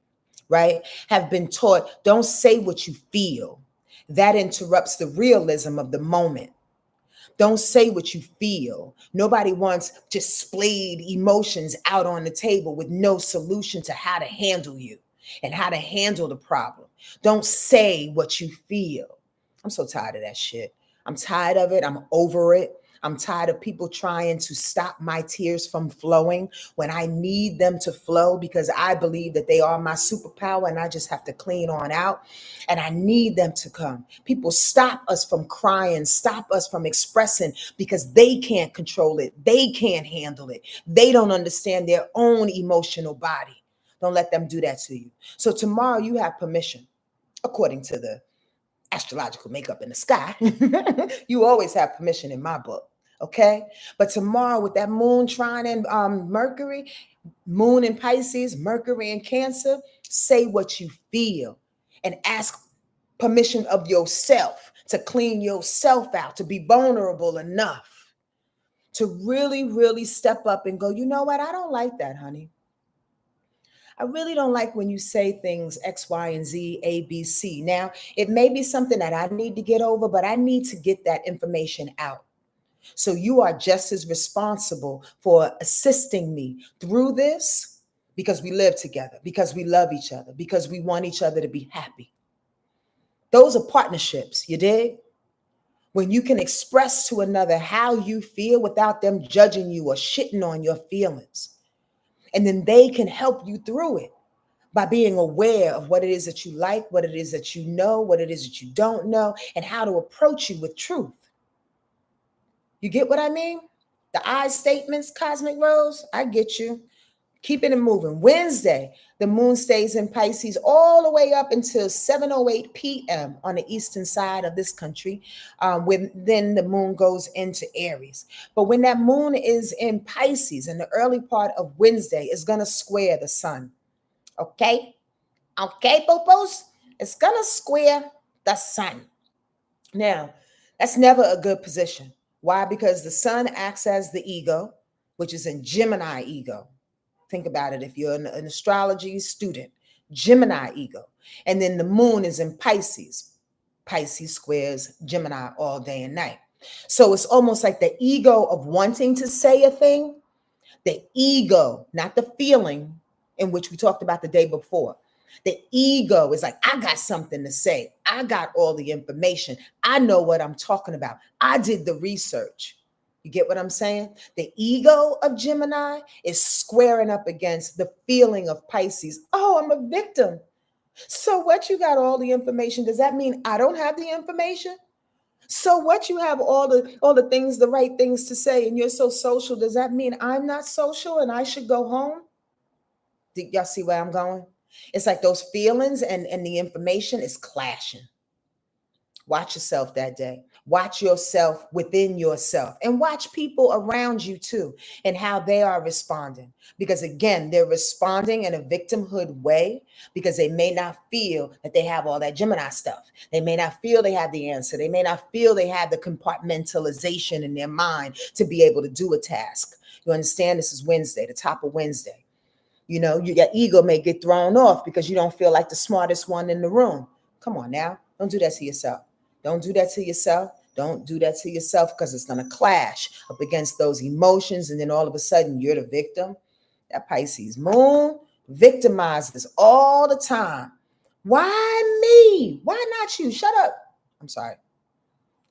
right? Have been taught, don't say what you feel. That interrupts the realism of the moment. Don't say what you feel. Nobody wants just splayed emotions out on the table with no solution to how to handle you and how to handle the problem. Don't say what you feel. I'm so tired of that shit. I'm tired of it. I'm over it. I'm tired of people trying to stop my tears from flowing when I need them to flow, because I believe that they are my superpower and I just have to clean on out, and I need them to come. People stop us from crying, stop us from expressing because they can't control it. They can't handle it. They don't understand their own emotional body. Don't let them do that to you. So tomorrow you have permission, according to the astrological makeup in the sky. You always have permission in my book. Okay. But tomorrow with that moon trine in Mercury, moon in Pisces, Mercury in Cancer, say what you feel and ask permission of yourself to clean yourself out, to be vulnerable enough to really, really step up and go, you know what? I don't like that, honey. I really don't like when you say things X, Y, and Z, A, B, C. Now, it may be something that I need to get over, but I need to get that information out. So you are just as responsible for assisting me through this because we live together, because we love each other, because we want each other to be happy. Those are partnerships, you dig? When you can express to another how you feel without them judging you or shitting on your feelings. And then they can help you through it by being aware of what it is that you like, what it is that you know, what it is that you don't know, and how to approach you with truth. You get what I mean? The I statements, Cosmic Rose, I get you. Keeping it moving. Wednesday, the moon stays in Pisces all the way up until 7:08 p.m. on the eastern side of this country. When then the moon goes into Aries. But when that moon is in Pisces in the early part of Wednesday, it's going to square the sun. Okay? Okay, popos? It's going to square the sun. Now, that's never a good position. Why? Because the sun acts as the ego, which is in Gemini ego. Think about it. If you're an astrology student, Gemini ego. And then the moon is in Pisces. Pisces squares Gemini all day and night. So it's almost like the ego of wanting to say a thing, the ego, not the feeling in which we talked about the day before. The ego is like, I got something to say. I got all the information. I know what I'm talking about. I did the research. You get what I'm saying? The ego of Gemini is squaring up against the feeling of Pisces. Oh, I'm a victim. So what, you got all the information? Does that mean I don't have the information? So what, you have all the things, the right things to say, and you're so social. Does that mean I'm not social and I should go home? Did y'all see where I'm going? It's like those feelings and the information is clashing. Watch yourself that day. Watch yourself within yourself and watch people around you too and how they are responding. Because again, they're responding in a victimhood way because they may not feel that they have all that Gemini stuff. They may not feel they have the answer. They may not feel they have the compartmentalization in their mind to be able to do a task. You understand? This is Wednesday, the top of Wednesday. You know, your ego may get thrown off because you don't feel like the smartest one in the room. Come on now. Don't do that to yourself. Don't do that to yourself. Don't do that to yourself because it's going to clash up against those emotions. And then all of a sudden you're the victim. That Pisces moon victimizes all the time. Why me? Why not you? Shut up. I'm sorry.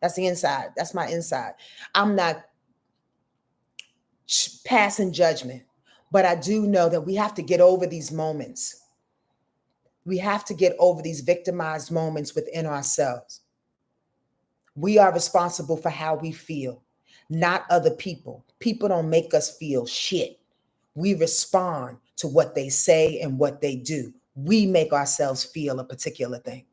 That's the inside. That's my inside. I'm not passing judgment. But I do know that we have to get over these moments. We have to get over these victimized moments within ourselves. We are responsible for how we feel, not other people. People don't make us feel shit. We respond to what they say and what they do. We make ourselves feel a particular thing.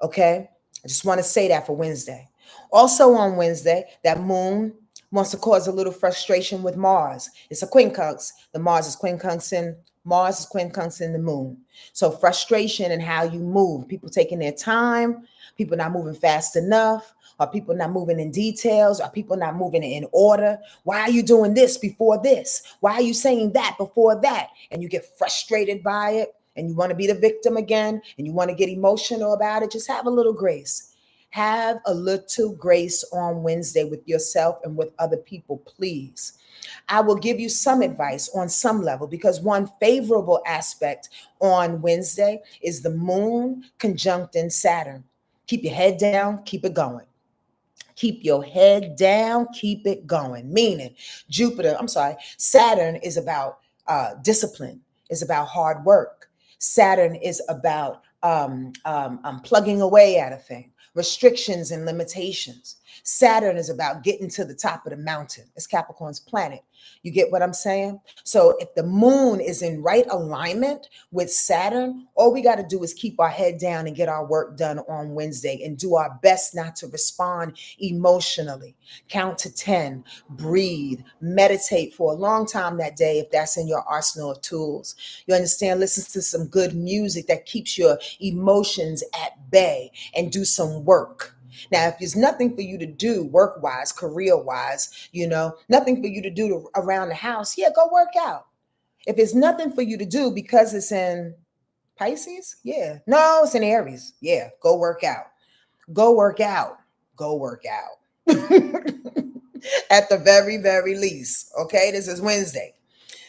Okay? I just want to say that for Wednesday. Also on Wednesday, that moon wants to cause a little frustration with Mars. It's a quincunx. The Mars is quincunxing. Mars is quincunxing the moon. So frustration in how you move. People taking their time. People not moving fast enough. Are people not moving in details? Are people not moving in order? Why are you doing this before this? Why are you saying that before that? And you get frustrated by it and you want to be the victim again and you want to get emotional about it. Just have a little grace. Have a little grace on Wednesday with yourself and with other people, please. I will give you some advice on some level because one favorable aspect on Wednesday is the moon conjuncting Saturn. Keep your head down, keep it going. Keep your head down, keep it going. Meaning Saturn is about discipline, is about hard work. Saturn is about plugging away at a thing, restrictions and limitations. Saturn is about getting to the top of the mountain. It's Capricorn's planet. You get what I'm saying? So if the moon is in right alignment with Saturn, all we got to do is keep our head down and get our work done on Wednesday and do our best not to respond emotionally. Count to 10, breathe, meditate for a long time that day if that's in your arsenal of tools. You understand? Listen to some good music that keeps your emotions at bay and do some work. Now, if there's nothing for you to do work-wise, career-wise, nothing for you to do around the house, yeah, go work out. If it's nothing for you to do because it's in Pisces, yeah. No, it's in Aries. Yeah, go work out. Go work out. Go work out. At the very, very least. Okay, this is Wednesday.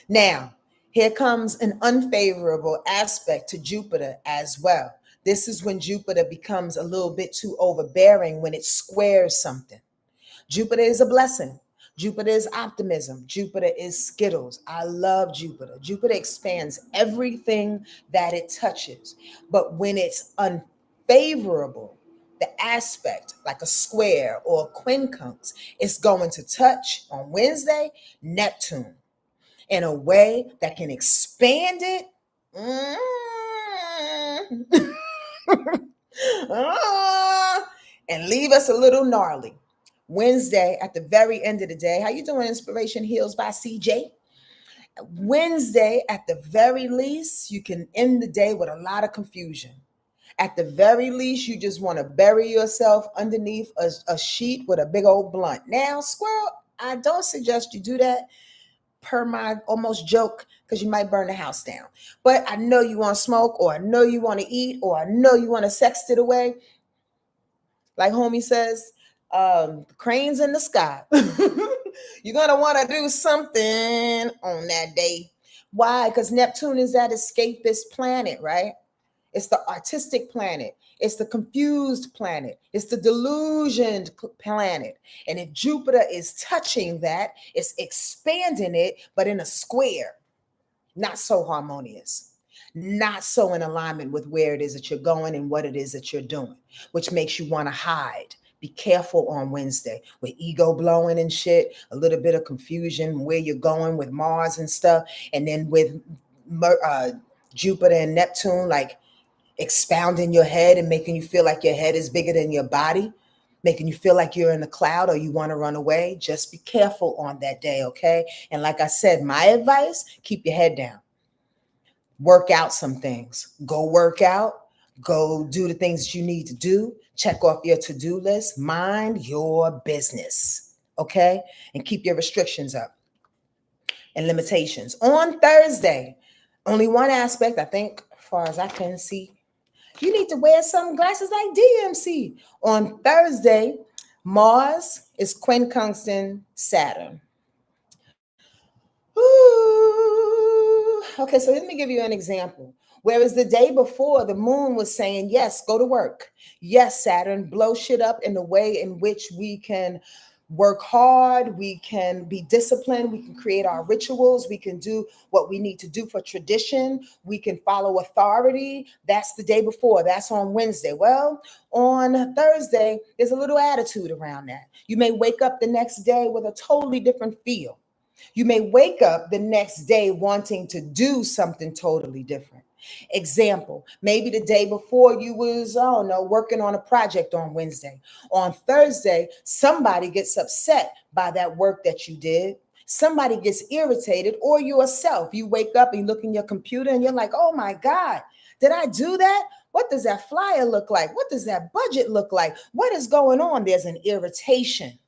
Now, here comes an unfavorable aspect to Jupiter as well. This is when Jupiter becomes a little bit too overbearing when it squares something. Jupiter is a blessing. Jupiter is optimism. Jupiter is Skittles. I love Jupiter. Jupiter expands everything that it touches. But when it's unfavorable, the aspect, like a square or a quincunx, it's going to touch on Wednesday, Neptune, in a way that can expand it. And leave us a little gnarly. Wednesday at the very end of the day. How you doing, Inspiration Heals by CJ? Wednesday at the very least, you can end the day with a lot of confusion. At the very least, you just want to bury yourself underneath a sheet with a big old blunt. Now, squirrel, I don't suggest you do that per my almost joke, because you might burn the house down. But I know you want to smoke, or I know you want to eat, or I know you want to sext it away. Like homie says, cranes in the sky. You're going to want to do something on that day. Why? Because Neptune is that escapist planet, right? It's the artistic planet. It's the confused planet. It's the delusioned planet. And if Jupiter is touching that, it's expanding it, but in a square. Not so harmonious. Not so in alignment with where it is that you're going and what it is that you're doing, which makes you want to hide. Be careful on Wednesday with ego blowing and shit, a little bit of confusion where you're going with Mars and stuff. And then with Jupiter and Neptune, like expounding your head and making you feel like your head is bigger than your body, making you feel like you're in a cloud or you want to run away. Just be careful on that day, okay? And like I said, my advice, keep your head down. Work out some things. Go work out. Go do the things you need to do. Check off your to-do list. Mind your business, okay? And keep your restrictions up and limitations. On Thursday, only one aspect, I think, as far as I can see, you need to wear sunglasses like DMC. On Thursday, Mars is quincunxing Saturn. Ooh. Okay, so let me give you an example. Whereas the day before, the moon was saying, yes, go to work. Yes, Saturn, blow shit up in the way in which we can work hard, we can be disciplined, we can create our rituals, we can do what we need to do for tradition, we can follow authority. That's the day before. That's on Wednesday. Well, on Thursday, there's a little attitude around that. You may wake up the next day with a totally different feel. You may wake up the next day wanting to do something totally different. Example, maybe the day before you was, working on a project on Wednesday. On Thursday, somebody gets upset by that work that you did. Somebody gets irritated, or yourself. You wake up and you look in your computer and you're like, oh my God, did I do that? What does that flyer look like? What does that budget look like? What is going on? There's an irritation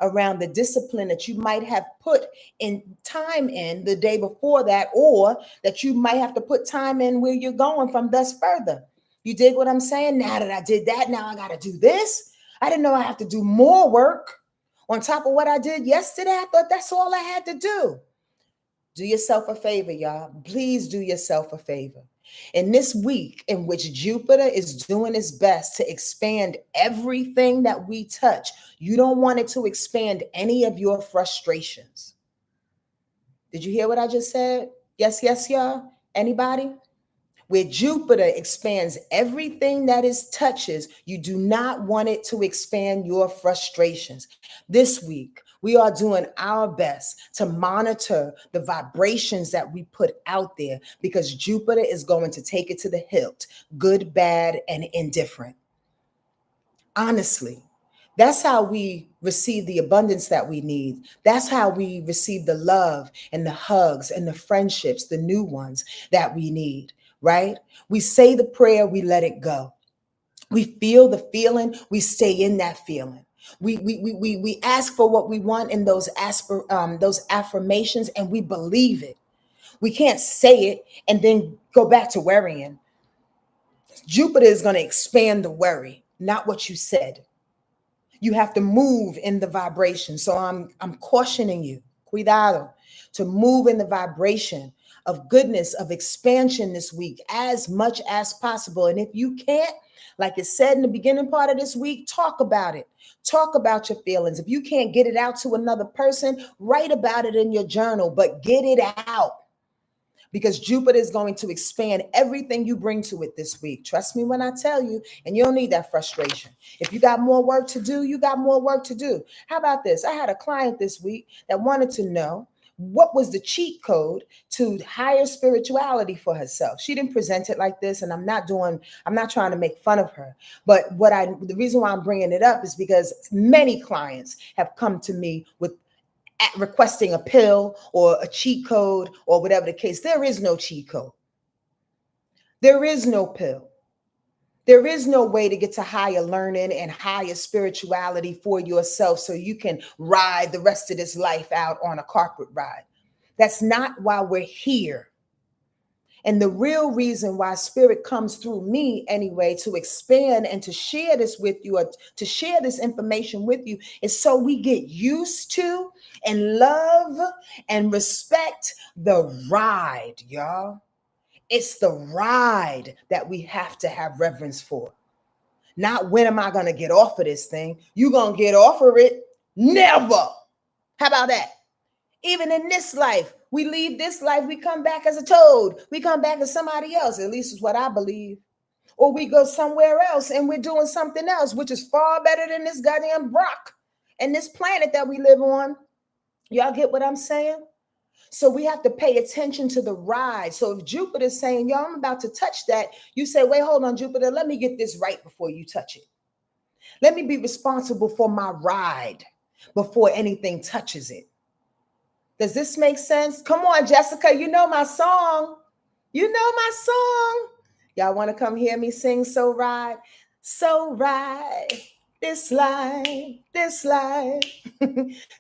around the discipline that you might have put in time in the day before that, or that you might have to put time in where you're going from thus further. You dig what I'm saying? Now that I did that, now I got to do this. I didn't know I have to do more work on top of what I did yesterday. I thought that's all I had to do. Do yourself a favor, y'all. Please do yourself a favor. In this week in which Jupiter is doing its best to expand everything that we touch, you don't want it to expand any of your frustrations. Did you hear what I just said? Yes, y'all. Anybody? Where Jupiter expands everything that it touches, you do not want it to expand your frustrations. This week, we are doing our best to monitor the vibrations that we put out there because Jupiter is going to take it to the hilt, good, bad, and indifferent. Honestly, that's how we receive the abundance that we need. That's how we receive the love and the hugs and the friendships, the new ones that we need, right? We say the prayer, we let it go. We feel the feeling, we stay in that feeling. We ask for what we want in those affirmations, and we believe it. We can't say it and then go back to worrying. Jupiter is going to expand the worry, not what you said. You have to move in the vibration. So I'm cautioning you, cuidado, to move in the vibration of goodness, of expansion this week as much as possible. And if you can't, like it said in the beginning part of this week, talk about it. Talk about your feelings. If you can't get it out to another person, write about it in your journal, but get it out. Because Jupiter is going to expand everything you bring to it this week. Trust me when I tell you, and you don't need that frustration. If you got more work to do, you got more work to do. How about this? I had a client this week that wanted to know what was the cheat code to higher spirituality for herself. She didn't present it like this, and I'm not trying to make fun of her. But the reason why I'm bringing it up is because many clients have come to me with requesting a pill or a cheat code or whatever the case. There is no cheat code. There is no pill. There is no way to get to higher learning and higher spirituality for yourself so you can ride the rest of this life out on a carpet ride. That's not why we're here. And the real reason why spirit comes through me anyway, to expand and to share this with you, or to share this information with you, is so we get used to and love and respect the ride, y'all. It's the ride that we have to have reverence for. Not when am I going to get off of this thing? You're going to get off of it? Never. How about that? Even in this life, we leave this life, we come back as a toad. We come back as somebody else, at least is what I believe. Or we go somewhere else and we're doing something else, which is far better than this goddamn Brock and this planet that we live on. Y'all get what I'm saying? So we have to pay attention to the ride. So if Jupiter's saying, yo, I'm about to touch that, you say, wait, hold on, Jupiter, let me get this right before you touch it. Let me be responsible for my ride before anything touches it. Does this make sense? Come on, Jessica. You know my song. You know my song. Y'all want to come hear me sing So Ride? So ride this life, this life.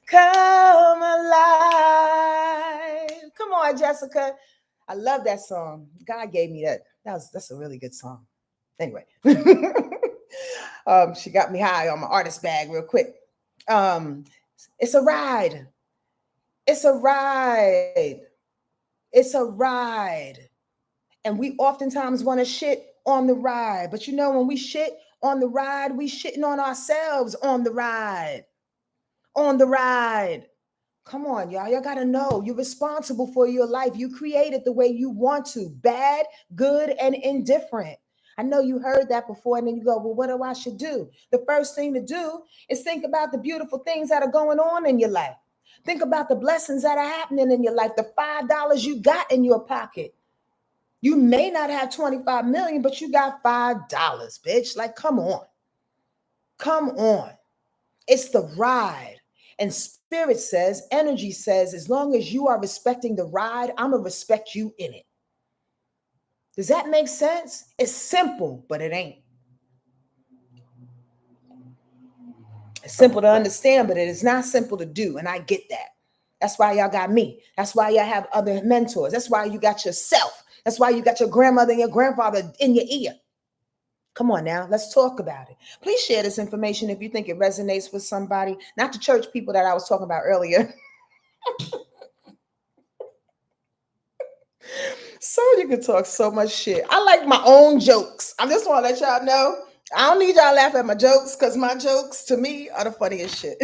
Come alive. Come on, Jessica. I love that song. God gave me that. That's a really good song. Anyway. She got me high on my artist bag real quick. It's a ride. It's a ride. It's a ride. And we oftentimes want to shit on the ride. But you know, when we shit on the ride, we shitting on ourselves on the ride. On the ride. Come on, y'all. Y'all got to know you're responsible for your life. You create it the way you want to. Bad, good, and indifferent. I know you heard that before, and then you go, well, what do I should do? The first thing to do is think about the beautiful things that are going on in your life. Think about the blessings that are happening in your life, the $5 you got in your pocket. You may not have 25 million, but you got $5, bitch. Like, come on. Come on. It's the ride. And spirit says, energy says, as long as you are respecting the ride, I'm going to respect you in it. Does that make sense? It's simple, but it ain't. It's simple to understand, but it is not simple to do. And I get that. That's why y'all got me. That's why y'all have other mentors. That's why you got yourself. That's why you got your grandmother and your grandfather in your ear. Come on now, let's talk about it. Please share this information if you think it resonates with somebody, not the church people that I was talking about earlier. So you can talk so much shit. I like my own jokes. I just want to let y'all know. I don't need y'all to laugh at my jokes because my jokes to me are the funniest shit.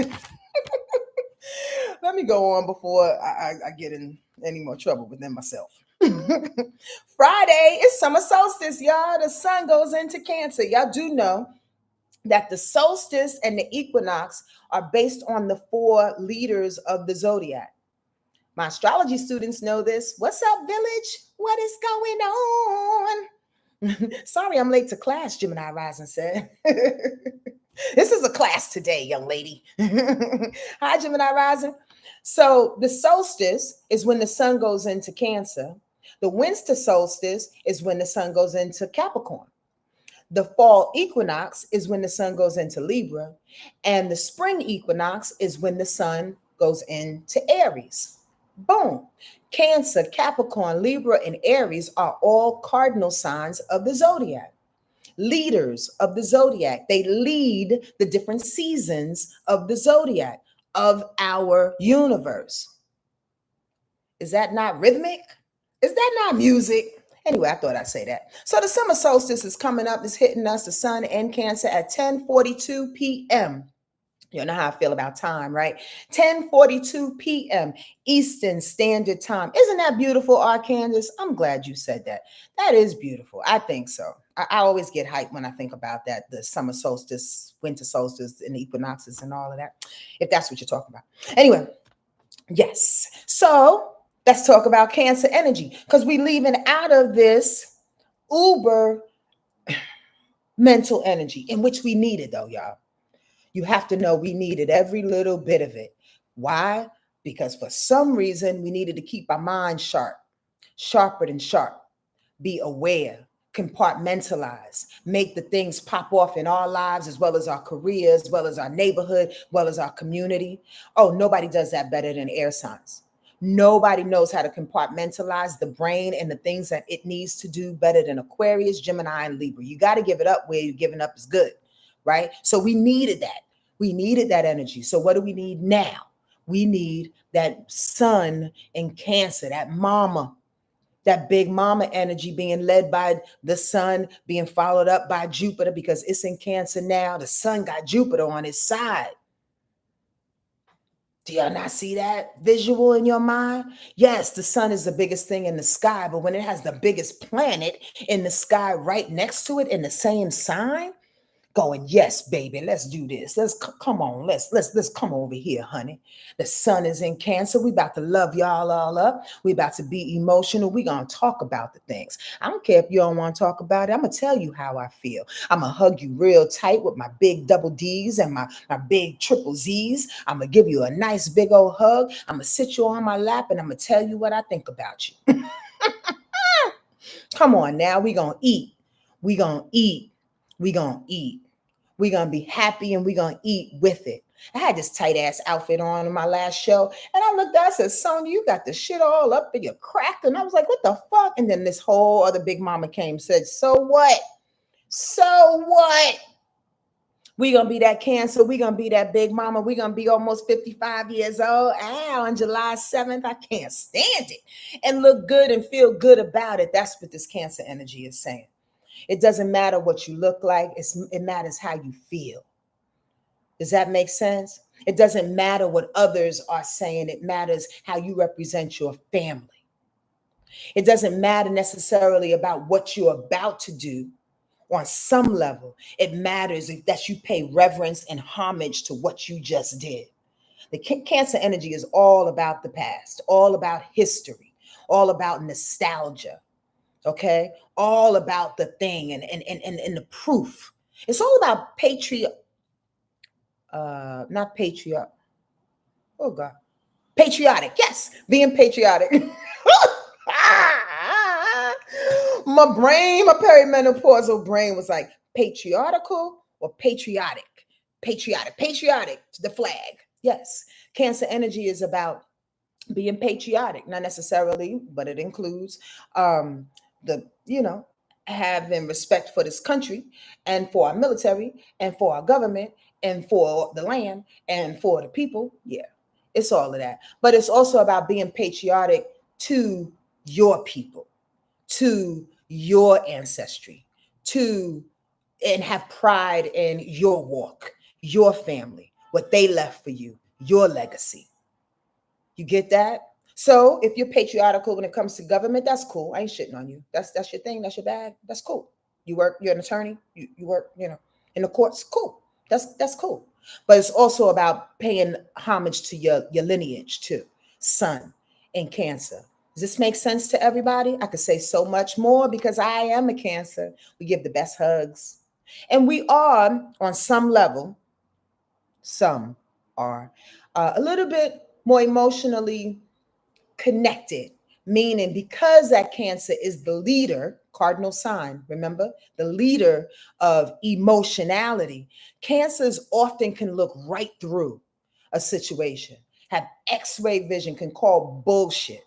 Let me go on before I get in any more trouble within myself. Friday is summer solstice, y'all. The sun goes into Cancer. Y'all do know that the solstice and the equinox are based on the 4 leaders of the zodiac. My astrology students know this. What's up, village? What is going on? Sorry, I'm late to class, Gemini Rising said. This is a class today, young lady. Hi, Gemini Rising. So the solstice is when the sun goes into Cancer. The winter solstice is when the sun goes into Capricorn. The fall equinox is when the sun goes into Libra. And the spring equinox is when the sun goes into Aries. Boom. Cancer, Capricorn, Libra, and Aries are all cardinal signs of the zodiac. Leaders of the zodiac. They lead the different seasons of the zodiac, of our universe. Is that not rhythmic? Is that not music? Anyway, I thought I'd say that. So the summer solstice is coming up. It's hitting us, the sun in Cancer, at 10:42 p.m. You know how I feel about time, right? 10:42 p.m. Eastern Standard Time. Isn't that beautiful, Arcandis? I'm glad you said that. That is beautiful. I think so. I always get hyped when I think about that, the summer solstice, winter solstice, and equinoxes and all of that, if that's what you're talking about. Anyway, yes. So let's talk about Cancer energy, because we're leaving out of this uber mental energy, in which we need it, though, y'all. You have to know we needed every little bit of it. Why? Because for some reason, we needed to keep our mind sharp, sharper than sharp, be aware, compartmentalize, make the things pop off in our lives, as well as our careers, as well as our neighborhood, as well as our community. Oh, nobody does that better than air signs. Nobody knows how to compartmentalize the brain and the things that it needs to do better than Aquarius, Gemini, and Libra. You got to give it up where you're giving up is good, right? So we needed that. We needed that energy. So what do we need now? We need that sun in Cancer, that mama, that big mama energy being led by the sun, being followed up by Jupiter, because it's in Cancer now. The sun got Jupiter on its side. Do y'all not see that visual in your mind? Yes, the sun is the biggest thing in the sky, but when it has the biggest planet in the sky right next to it in the same sign, going, yes, baby, let's do this. Come on, let's come over here, honey. The sun is in Cancer. We about to love y'all all up. We about to be emotional. We gonna talk about the things. I don't care if you don't want to talk about it. I'm gonna tell you how I feel. I'm gonna hug you real tight with my big double D's and my big triple Z's. I'm gonna give you a nice big old hug. I'm gonna sit you on my lap and I'm gonna tell you what I think about you. Come on now, we gonna eat. We gonna eat. We gonna eat. We're going to be happy and we're going to eat with it. I had this tight ass outfit on in my last show. And I looked at it, I said, Sonja, you got the shit all up in your crack. And I was like, what the fuck? And then this whole other big mama came and said, so what? So what? We're going to be that Cancer. We're going to be that big mama. We're going to be almost 55 years old. On July 7th, I can't stand it. And look good and feel good about it. That's what this Cancer energy is saying. It doesn't matter what you look like. It matters how you feel. Does that make sense? It doesn't matter what others are saying. It matters how you represent your family. It doesn't matter necessarily about what you're about to do on some level. It matters that you pay reverence and homage to what you just did. The Cancer energy is all about the past, all about history, all about nostalgia. Okay, all about the thing and the proof. It's all about not patriot. Oh God, patriotic. Yes, being patriotic. My brain, my perimenopausal brain was like patriarchal or patriotic. Patriotic. The flag. Yes, Cancer energy is about being patriotic, not necessarily, but it includes having respect for this country and for our military and for our government and for the land and for the people. Yeah, it's all of that. But it's also about being patriotic to your people, to your ancestry, and have pride in your walk, your family, what they left for you, your legacy. You get that? So if you're patriarchal when it comes to government, that's cool. I ain't shitting on you. That's your thing. That's your bag. That's cool. You work. You're an attorney. You work. In the courts. Cool. That's cool. But it's also about paying homage to your lineage too. Sun in Cancer. Does this make sense to everybody? I could say so much more because I am a Cancer. We give the best hugs, and we are on some level. Some are a little bit more emotionally connected, meaning because that Cancer is the leader, cardinal sign, remember, the leader of emotionality, Cancers often can look right through a situation, have x-ray vision, can call bullshit.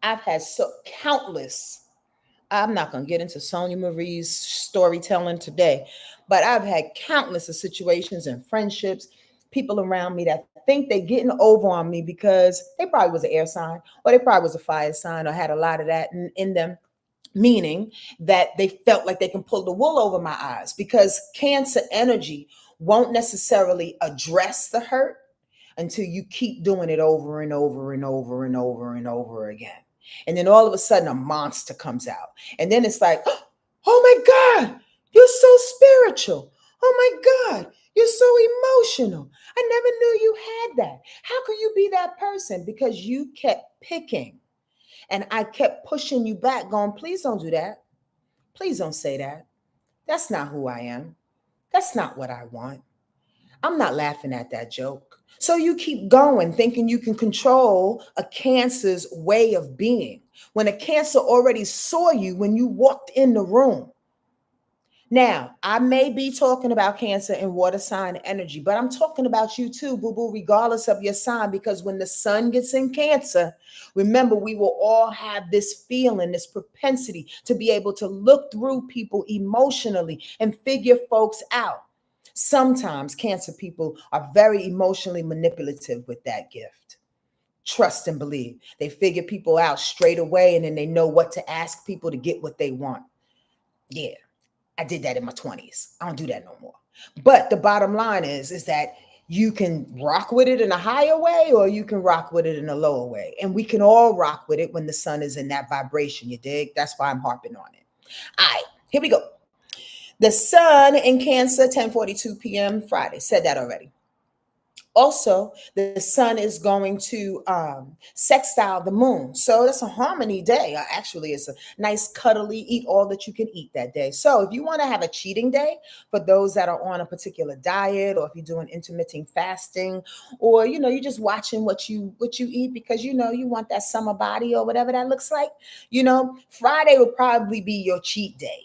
I've had countless, I'm not going to get into Sonja Marie's storytelling today, but I've had countless of situations and friendships, people around me that think they're getting over on me because they probably was an air sign or they probably was a fire sign or had a lot of that in them, meaning that they felt like they can pull the wool over my eyes because Cancer energy won't necessarily address the hurt until you keep doing it over and over and over and over and over again. And then all of a sudden a monster comes out. And then it's like, oh my God, you're so spiritual. Oh my God, you're so emotional. I never knew you had that. How could you be that person? Because you kept picking. And I kept pushing you back, going, please don't do that. Please don't say that. That's not who I am. That's not what I want. I'm not laughing at that joke. So you keep going, thinking you can control a Cancer's way of being when a Cancer already saw you when you walked in the room. Now, I may be talking about Cancer and water sign energy, but I'm talking about you too, boo boo, regardless of your sign, because when the sun gets in Cancer, remember, we will all have this feeling, this propensity to be able to look through people emotionally and figure folks out. Sometimes Cancer people are very emotionally manipulative with that gift. Trust and believe. They figure people out straight away and then they know what to ask people to get what they want. Yeah. I did that in my 20s. I don't do that no more. But the bottom line is that you can rock with it in a higher way or you can rock with it in a lower way. And we can all rock with it when the sun is in that vibration, you dig? That's why I'm harping on it. All right, here we go. The sun in Cancer, 10:42 p.m. Friday. Said that already. Also, the sun is going to sextile the moon. So that's a harmony day. Actually, it's a nice, cuddly, eat all that you can eat that day. So if you want to have a cheating day for those that are on a particular diet, or if you're doing intermittent fasting, or you're just watching what you eat because you want that summer body or whatever that looks like, Friday will probably be your cheat day.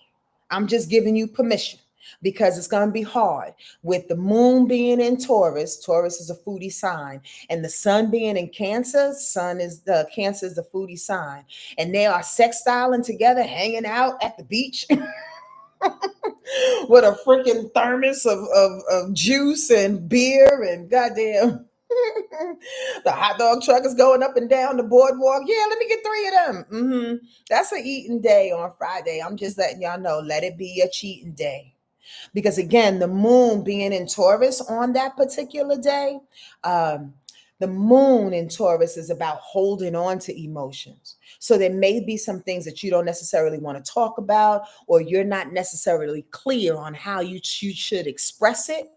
I'm just giving you permission because it's going to be hard with the moon being in Taurus. Taurus is a foodie sign, and the sun being in Cancer. Cancer is the foodie sign, and they are sextiling together, hanging out at the beach with a freaking thermos of juice and beer and goddamn. The hot dog truck is going up and down the boardwalk. Yeah, let me get 3 of them. That's an eating day on Friday. I'm just letting y'all know. Let it be a cheating day. Because again, the moon being in Taurus on that particular day, the moon in Taurus is about holding on to emotions. So there may be some things that you don't necessarily want to talk about, or you're not necessarily clear on how you should express it.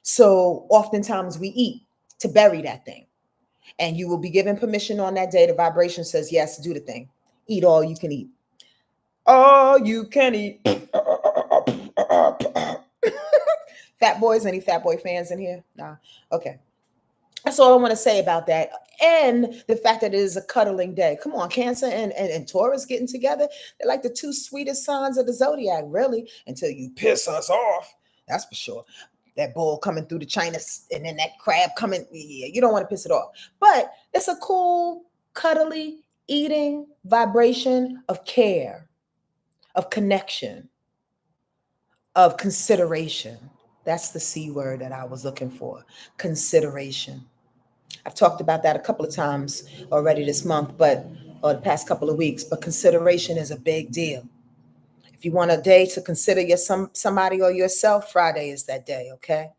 So oftentimes we eat to bury that thing. And you will be given permission on that day. The vibration says, yes, do the thing. Eat all you can eat. All you can eat. Fat boys, any fat boy fans in here? Nah. Okay. That's all I want to say about that. And the fact that it is a cuddling day. Come on, Cancer and Taurus getting together. They're like the 2 sweetest signs of the zodiac, really, until you piss us off. That's for sure. That bull coming through the China and then that crab coming. Yeah, you don't want to piss it off. But it's a cool, cuddly, eating vibration of care, of connection, of consideration. That's the C word that I was looking for. Consideration. I've talked about that a couple of times already this month, or the past couple of weeks, but consideration is a big deal. If you want a day to consider somebody or yourself, Friday is that day, okay?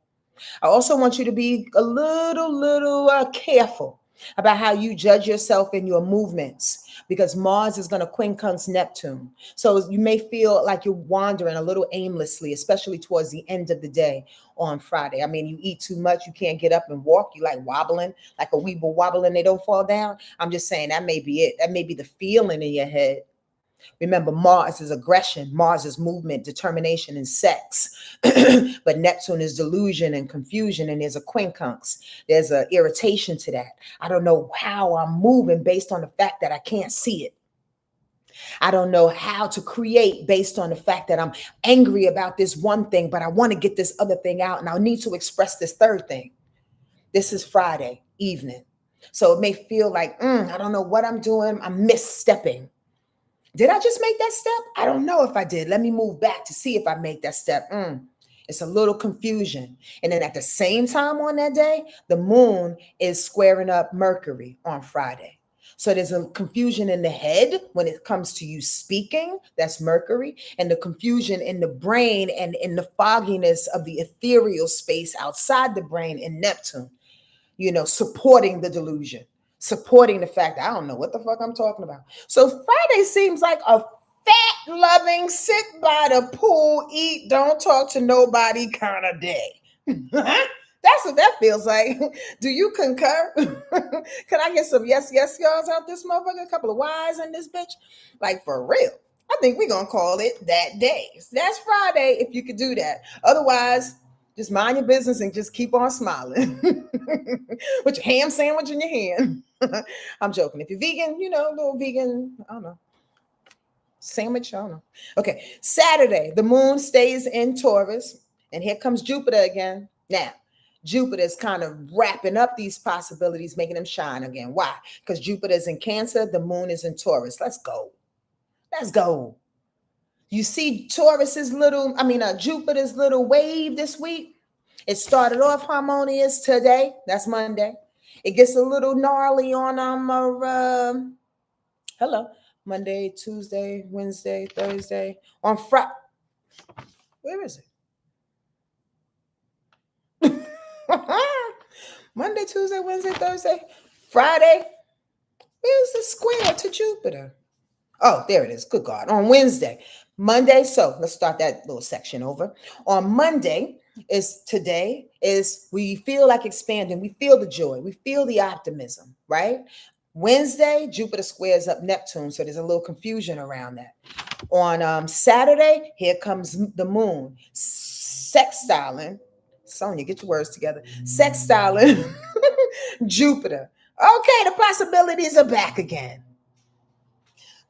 I also want you to be a little careful about how you judge yourself in your movements, because Mars is going to quincunx Neptune. So you may feel like you're wandering a little aimlessly, especially towards the end of the day on Friday. I mean, you eat too much, you can't get up and walk, you like wobbling, like a weeble wobbling, they don't fall down. I'm just saying that may be it. That may be the feeling in your head. Remember, Mars is aggression, Mars is movement, determination, and sex. But Neptune is delusion and confusion, and there's a quincunx. There's an irritation to that. I don't know how I'm moving based on the fact that I can't see it. I don't know how to create based on the fact that I'm angry about this one thing, but I want to get this other thing out, and I need to express this third thing. This is Friday evening. So it may feel like, I don't know what I'm doing. I'm misstepping. Did I just make that step? I don't know if I did. Let me move back to see if I make that step. It's a little confusion. And then at the same time on that day, the moon is squaring up Mercury on Friday. So there's a confusion in the head when it comes to you speaking, that's Mercury, and the confusion in the brain and in the fogginess of the ethereal space outside the brain in Neptune, supporting the delusion, supporting the fact that I don't know what the fuck I'm talking about. So Friday seems like a fat, loving, sit by the pool, eat, don't talk to nobody kind of day. That's what that feels like. Do you concur? Can I get some yes, y'alls out this motherfucker? A couple of Y's in this bitch? Like, for real. I think we're going to call it that day. That's Friday if you could do that. Otherwise, just mind your business and just keep on smiling with your ham sandwich in your hand. I'm joking. If you're vegan, a little vegan, I don't know, sandwich, I don't know. Okay, Saturday, the moon stays in Taurus, and here comes Jupiter again. Now, Jupiter is kind of wrapping up these possibilities, making them shine again. Why? Because Jupiter is in Cancer, the moon is in Taurus. Let's go. Let's go. You see Jupiter's little wave this week. It started off harmonious today. That's Monday. It gets a little gnarly on Monday, Tuesday, Wednesday, Thursday. On Friday. Where is it? Monday, Tuesday, Wednesday, Thursday, Friday. Where's the square to Jupiter? Oh, there it is. Good God. On Wednesday. Monday. So let's start that little section over. On Monday we feel like expanding. We feel the joy. We feel the optimism, right? Wednesday, Jupiter squares up Neptune. So there's a little confusion around that. On Saturday, here comes the moon. Sextiling. Sonja, get your words together. Sextiling Jupiter. Okay, the possibilities are back again.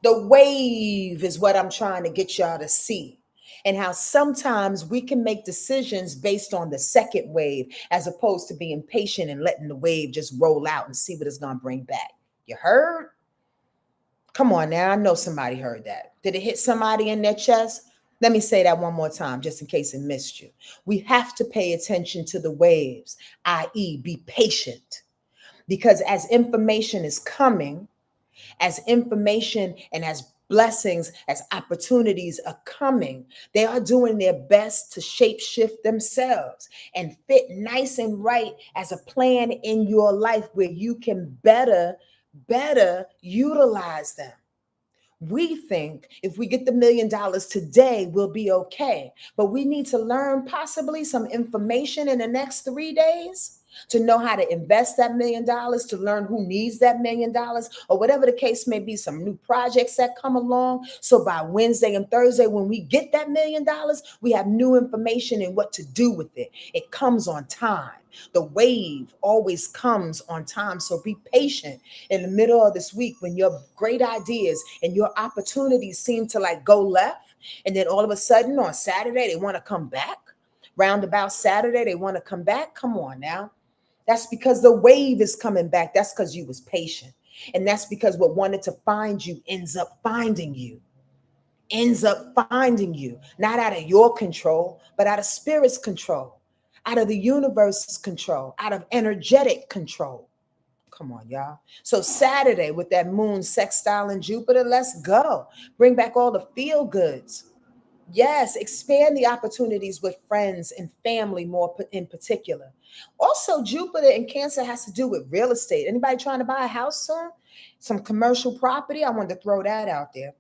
The wave is what I'm trying to get y'all to see, and how sometimes we can make decisions based on the second wave as opposed to being patient and letting the wave just roll out and see what it's going to bring back. You heard? Come on now. I know somebody heard that. Did it hit somebody in their chest? Let me say that one more time, just in case it missed you. We have to pay attention to the waves, i.e., be patient, because as information is coming, as information and as blessings, as opportunities are coming, they are doing their best to shape shift themselves and fit nice and right as a plan in your life where you can better utilize them. We think if we get the $1 million today, we'll be okay. But we need to learn possibly some information in the next 3 days to know how to invest that $1 million, to learn who needs that $1 million, or whatever the case may be, some new projects that come along. So by Wednesday and Thursday, when we get that $1 million, we have new information and what to do with it. It comes on time. The wave always comes on time. So be patient in the middle of this week when your great ideas and your opportunities seem to like go left. And then all of a sudden on Saturday, they want to come back. Roundabout Saturday, they want to come back. Come on now. That's because the wave is coming back. That's because you was patient. And that's because what wanted to find you ends up finding you. Not out of your control, but out of spirit's control, out of the universe's control, out of energetic control. Come on, y'all. So Saturday with that moon sextile in Jupiter, let's go. Bring back all the feel goods. Yes, expand the opportunities with friends and family more in particular. Also, Jupiter in Cancer has to do with real estate. Anybody trying to buy a house soon? Some commercial property? I wanted to throw that out there.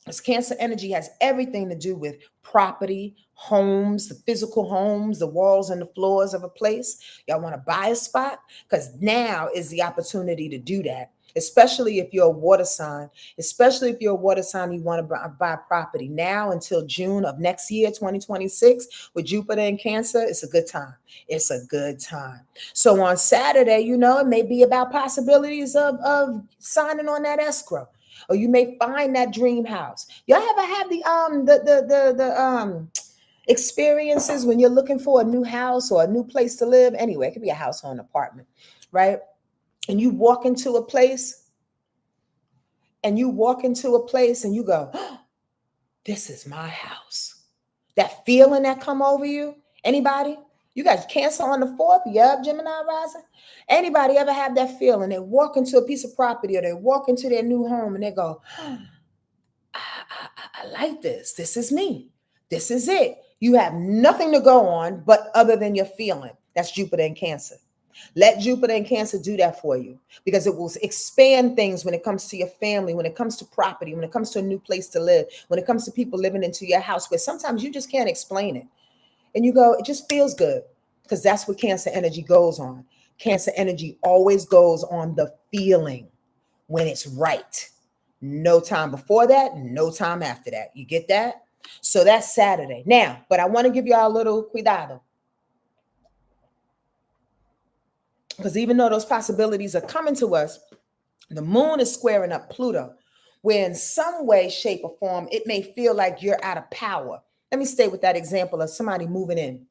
This Cancer energy has everything to do with property, homes, the physical homes, the walls and the floors of a place. Y'all want to buy a spot? Because now is the opportunity to do that. Especially if you're a water sign, especially if you're a water sign, you want to buy property now until June of next year, 2026, with Jupiter in Cancer. It's a good time. It's a good time. So on Saturday, it may be about possibilities of signing on that escrow, or you may find that dream house. Y'all ever have the experiences when you're looking for a new house or a new place to live? Anyway, it could be a house or an apartment, right? And you walk into a place and you go, oh, this is my house. That feeling that come over you. Anybody? You got Cancer on the 4th? Yup, Gemini rising. Anybody ever have that feeling? They walk into a piece of property or they walk into their new home and they go, oh, I like this. This is me. This is it. You have nothing to go on but other than your feeling. That's Jupiter in Cancer. Let Jupiter in Cancer do that for you, because it will expand things when it comes to your family, when it comes to property, when it comes to a new place to live, when it comes to people living into your house, where sometimes you just can't explain it. And you go, it just feels good, because that's what Cancer energy goes on. Cancer energy always goes on the feeling when it's right. No time before that, no time after that. You get that? So that's Saturday. Now, but I want to give y'all a little cuidado. Because even though those possibilities are coming to us, the moon is squaring up Pluto, where in some way, shape, or form, it may feel like you're out of power. Let me stay with that example of somebody moving in.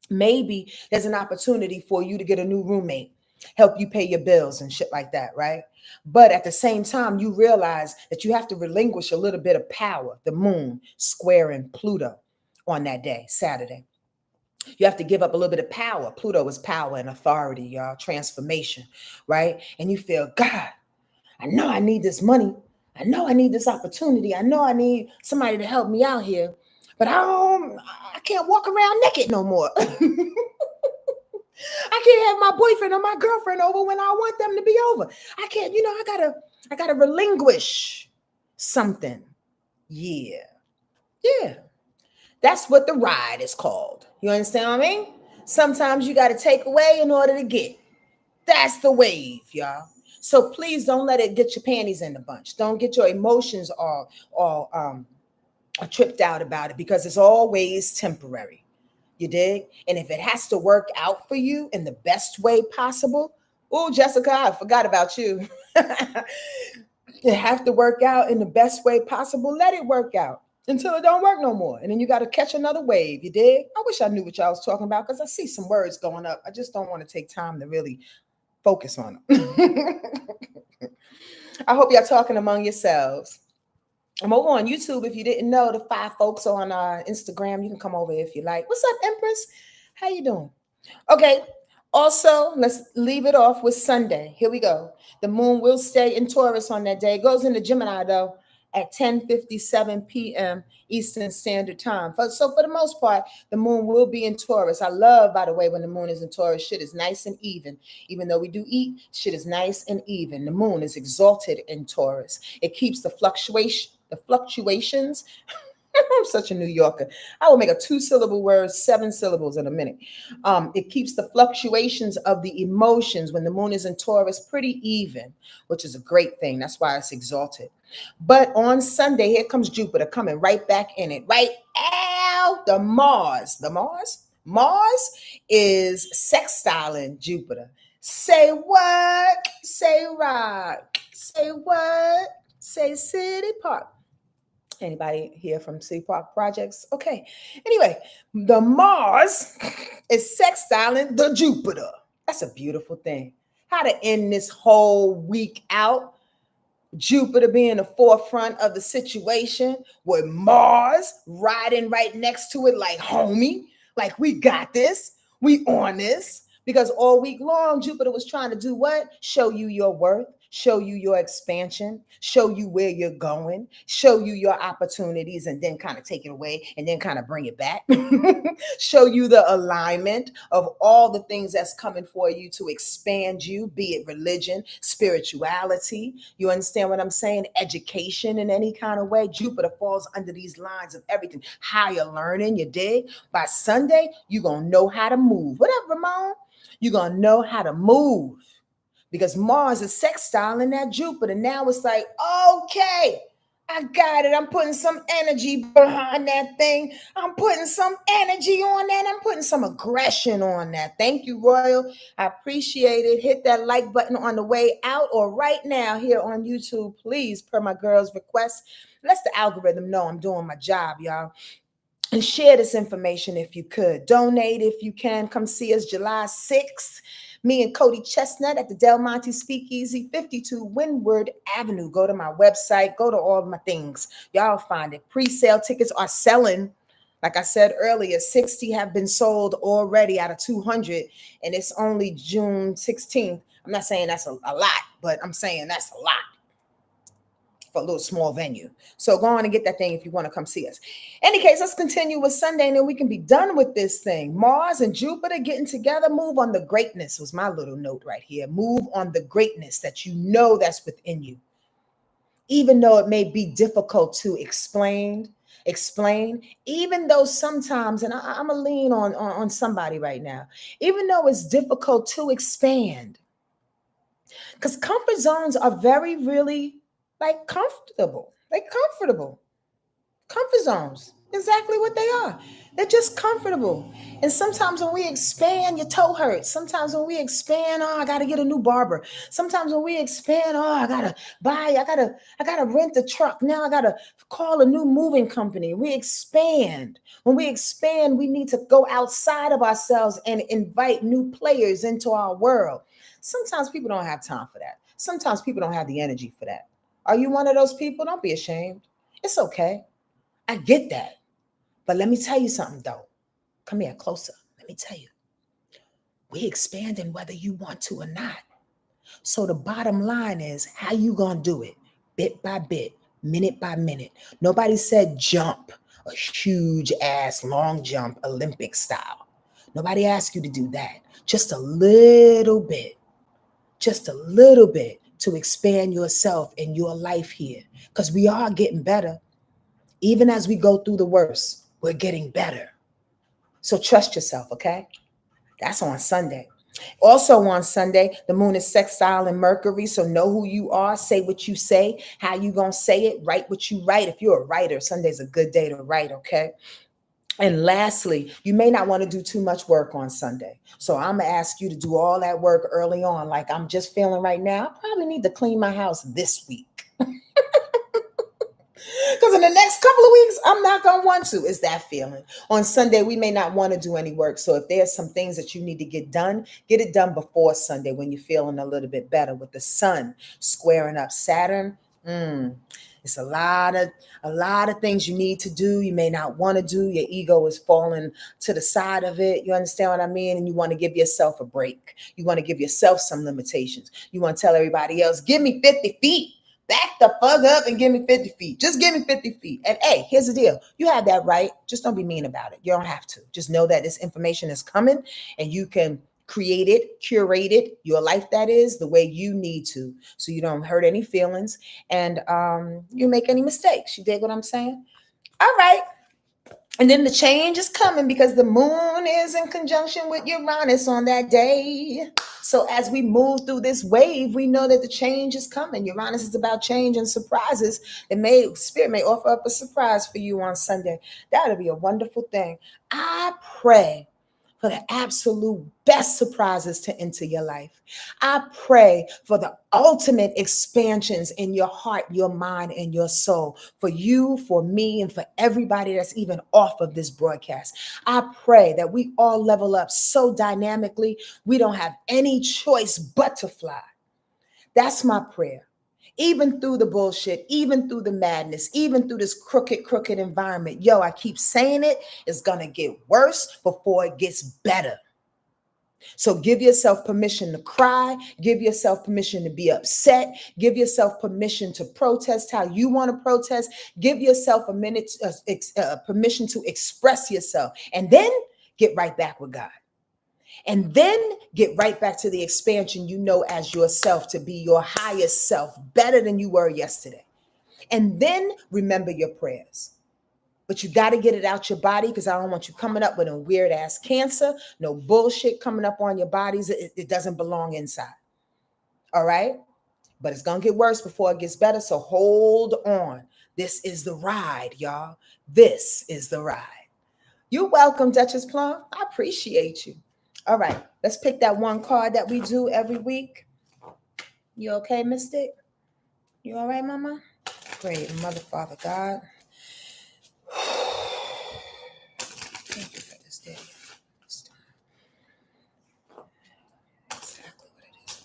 Maybe there's an opportunity for you to get a new roommate, help you pay your bills and shit like that, right? But at the same time, you realize that you have to relinquish a little bit of power. The moon squaring Pluto on that day, Saturday. You have to give up a little bit of power. Pluto is power and authority, y'all, transformation, right? And you feel, God, I know I need this money. I know I need this opportunity. I know I need somebody to help me out here, but I can't walk around naked no more. I can't have my boyfriend or my girlfriend over when I want them to be over. I can't, I gotta relinquish something. Yeah. Yeah. That's what the ride is called. You understand what I mean? Sometimes you got to take away in order to get. That's the wave, y'all. So please don't let it get your panties in the bunch. Don't get your emotions all tripped out about it, because it's always temporary. You dig? And if it has to work out for you in the best way possible, oh, Jessica, I forgot about you. It have to work out in the best way possible. Let it work out until it don't work no more. And then you got to catch another wave. You dig? I wish I knew what y'all was talking about, because I see some words going up. I just don't want to take time to really focus on them. I hope y'all talking among yourselves. I'm over on YouTube. If you didn't know, the 5 folks on Instagram, you can come over if you like. What's up, Empress? How you doing? Okay. Also, let's leave it off with Sunday. Here we go. The moon will stay in Taurus on that day. It goes into Gemini, though, at 10:57 p.m. Eastern Standard Time. So for the most part, the moon will be in Taurus. I love, by the way, when the moon is in Taurus, shit is nice and even. Even though we do eat, shit is nice and even. The moon is exalted in Taurus. It keeps the fluctuations. I'm such a New Yorker. I will make a 2-syllable word 7 syllables in a minute. It keeps the fluctuations of the emotions when the moon is in Taurus pretty even, which is a great thing. That's why it's exalted. But on Sunday, here comes Jupiter coming right back in it. Right out the Mars. Mars is sextiling Jupiter. Say what? Say rock. Say what? Say City Park. Anybody here from City Park Projects? Okay. Anyway, the Mars is sextiling the Jupiter. That's a beautiful thing. How to end this whole week out. Jupiter being the forefront of the situation, with Mars riding right next to it like, homie, like, we got this. We on this. Because all week long, Jupiter was trying to do what? Show you your worth. show you your expansion, show you where you're going, show you your opportunities, and then kind of take it away and then kind of bring it back. Show you the alignment of all the things that's coming for you to expand you, be it religion, spirituality. You understand what I'm saying? Education in any kind of way. Jupiter falls under these lines of everything. Higher learning, you dig? By Sunday, you're going to know how to move. What up, Ramon? You're going to know how to move because Mars is sextile in that Jupiter. Now it's like, okay, I got it. I'm putting some energy behind that thing. I'm putting some energy on that. I'm putting some aggression on that. Thank you, Royal. I appreciate it. Hit that like button on the way out or right now here on YouTube, please, per my girl's request. Let the algorithm know I'm doing my job, y'all. And share this information if you could. Donate if you can. Come see us July 6th. Me and Cody Chestnut at the Del Monte Speakeasy, 52 Windward Avenue. Go to my website. Go to all my things. Y'all find it. Pre-sale tickets are selling. Like I said earlier, 60 have been sold already out of 200. And it's only June 16th. I'm not saying that's a lot, but I'm saying that's a lot for a little small venue. So go on and get that thing if you want to come see us. Any case, let's continue with Sunday and then we can be done with this thing. Mars and Jupiter getting together. Move on the greatness was my little note right here. Move on the greatness that you know that's within you. Even though it may be difficult to explain, even though sometimes, and I'm going to lean on somebody right now, even though it's difficult to expand, because comfort zones are very, really like comfortable. They're comfortable. Comfort zones, exactly what they are. They're just comfortable. And sometimes when we expand, your toe hurts. Sometimes when we expand, oh, I gotta get a new barber. Sometimes when we expand, oh, I gotta rent a truck. Now I gotta call a new moving company. We expand. When we expand, we need to go outside of ourselves and invite new players into our world. Sometimes people don't have time for that. Sometimes people don't have the energy for that. Are you one of those people? Don't be ashamed. It's okay. I get that. But let me tell you something, though. Come here, closer. Let me tell you. We expanding whether you want to or not. So the bottom line is, how you going to do it? Bit by bit, minute by minute. Nobody said jump, a huge ass long jump, Olympic style. Nobody asked you to do that. Just a little bit. Just a little bit to expand yourself and your life here. Because we are getting better. Even as we go through the worst, we're getting better. So trust yourself, okay? That's on Sunday. Also on Sunday, the moon is sextile in Mercury, so know who you are, say what you say, how you gonna say it, write what you write. If you're a writer, Sunday's a good day to write, okay? And lastly, you may not want to do too much work on Sunday. So I'm going to ask you to do all that work early on. Like I'm just feeling right now, I probably need to clean my house this week. Because in the next couple of weeks, I'm not going to want to. It's that feeling. On Sunday, we may not want to do any work. So if there's some things that you need to get it done before Sunday when you're feeling a little bit better. With the sun squaring up Saturn, it's a lot of things you need to do. You may not want to do. Your ego is falling to the side of it. You understand what I mean? And you want to give yourself a break. You want to give yourself some limitations. You want to tell everybody else, give me 50 feet. Back the fuck up and give me 50 feet. Just give me 50 feet. And hey, here's the deal. You have that right. Just don't be mean about it. You don't have to. Just know that this information is coming and you can create it, curate it, your life that is, the way you need to. So you don't hurt any feelings and you make any mistakes. You dig what I'm saying? All right. And then the change is coming because the moon is in conjunction with Uranus on that day. So as we move through this wave, we know that the change is coming. Uranus is about change and surprises. Spirit may offer up a surprise for you on Sunday. That'll be a wonderful thing. I pray for the absolute best surprises to enter your life. I pray for the ultimate expansions in your heart, your mind, and your soul. For you, for me, and for everybody that's even off of this broadcast. I pray that we all level up so dynamically, we don't have any choice but to fly. That's my prayer. Even through the bullshit, even through the madness, even through this crooked environment. Yo, I keep saying it, it's going to get worse before it gets better. So give yourself permission to cry, give yourself permission to be upset, give yourself permission to protest how you want to protest, give yourself a minute, permission to express yourself, and then get right back with God. And then get right back to the expansion you know as yourself, to be your highest self, better than you were yesterday. And then remember your prayers. But you got to get it out your body, because I don't want you coming up with a weird ass cancer, no bullshit coming up on your bodies. It doesn't belong inside. All right? But it's going to get worse before it gets better. So hold on. This is the ride, y'all. This is the ride. You're welcome, Duchess Plum. I appreciate you. All right. Let's pick that one card that we do every week. You okay, Mystic? You all right, Mama? Great. Mother, Father, God. Thank you for this day. Exactly what it is.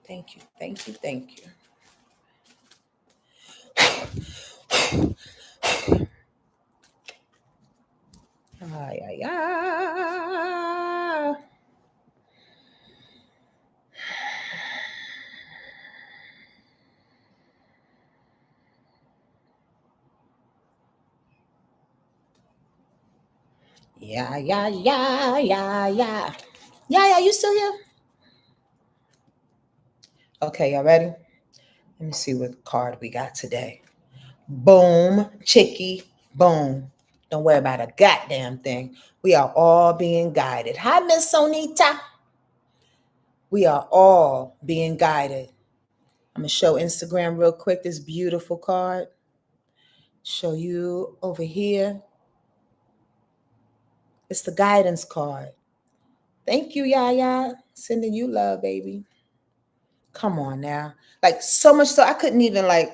Thank you, thank you, thank you. Ay, ay, ay. Yeah, yeah, yeah, yeah, yeah. Yeah, you still here? Okay, y'all ready? Let me see what card we got today. Boom, chicky, boom. Don't worry about a goddamn thing. We are all being guided. Hi, Miss Sonita. We are all being guided. I'm going to show Instagram real quick this beautiful card. Show you over here. It's the guidance card. Thank you, Yaya. Sending you love, baby. Come on now. Like, so much so I couldn't even, like,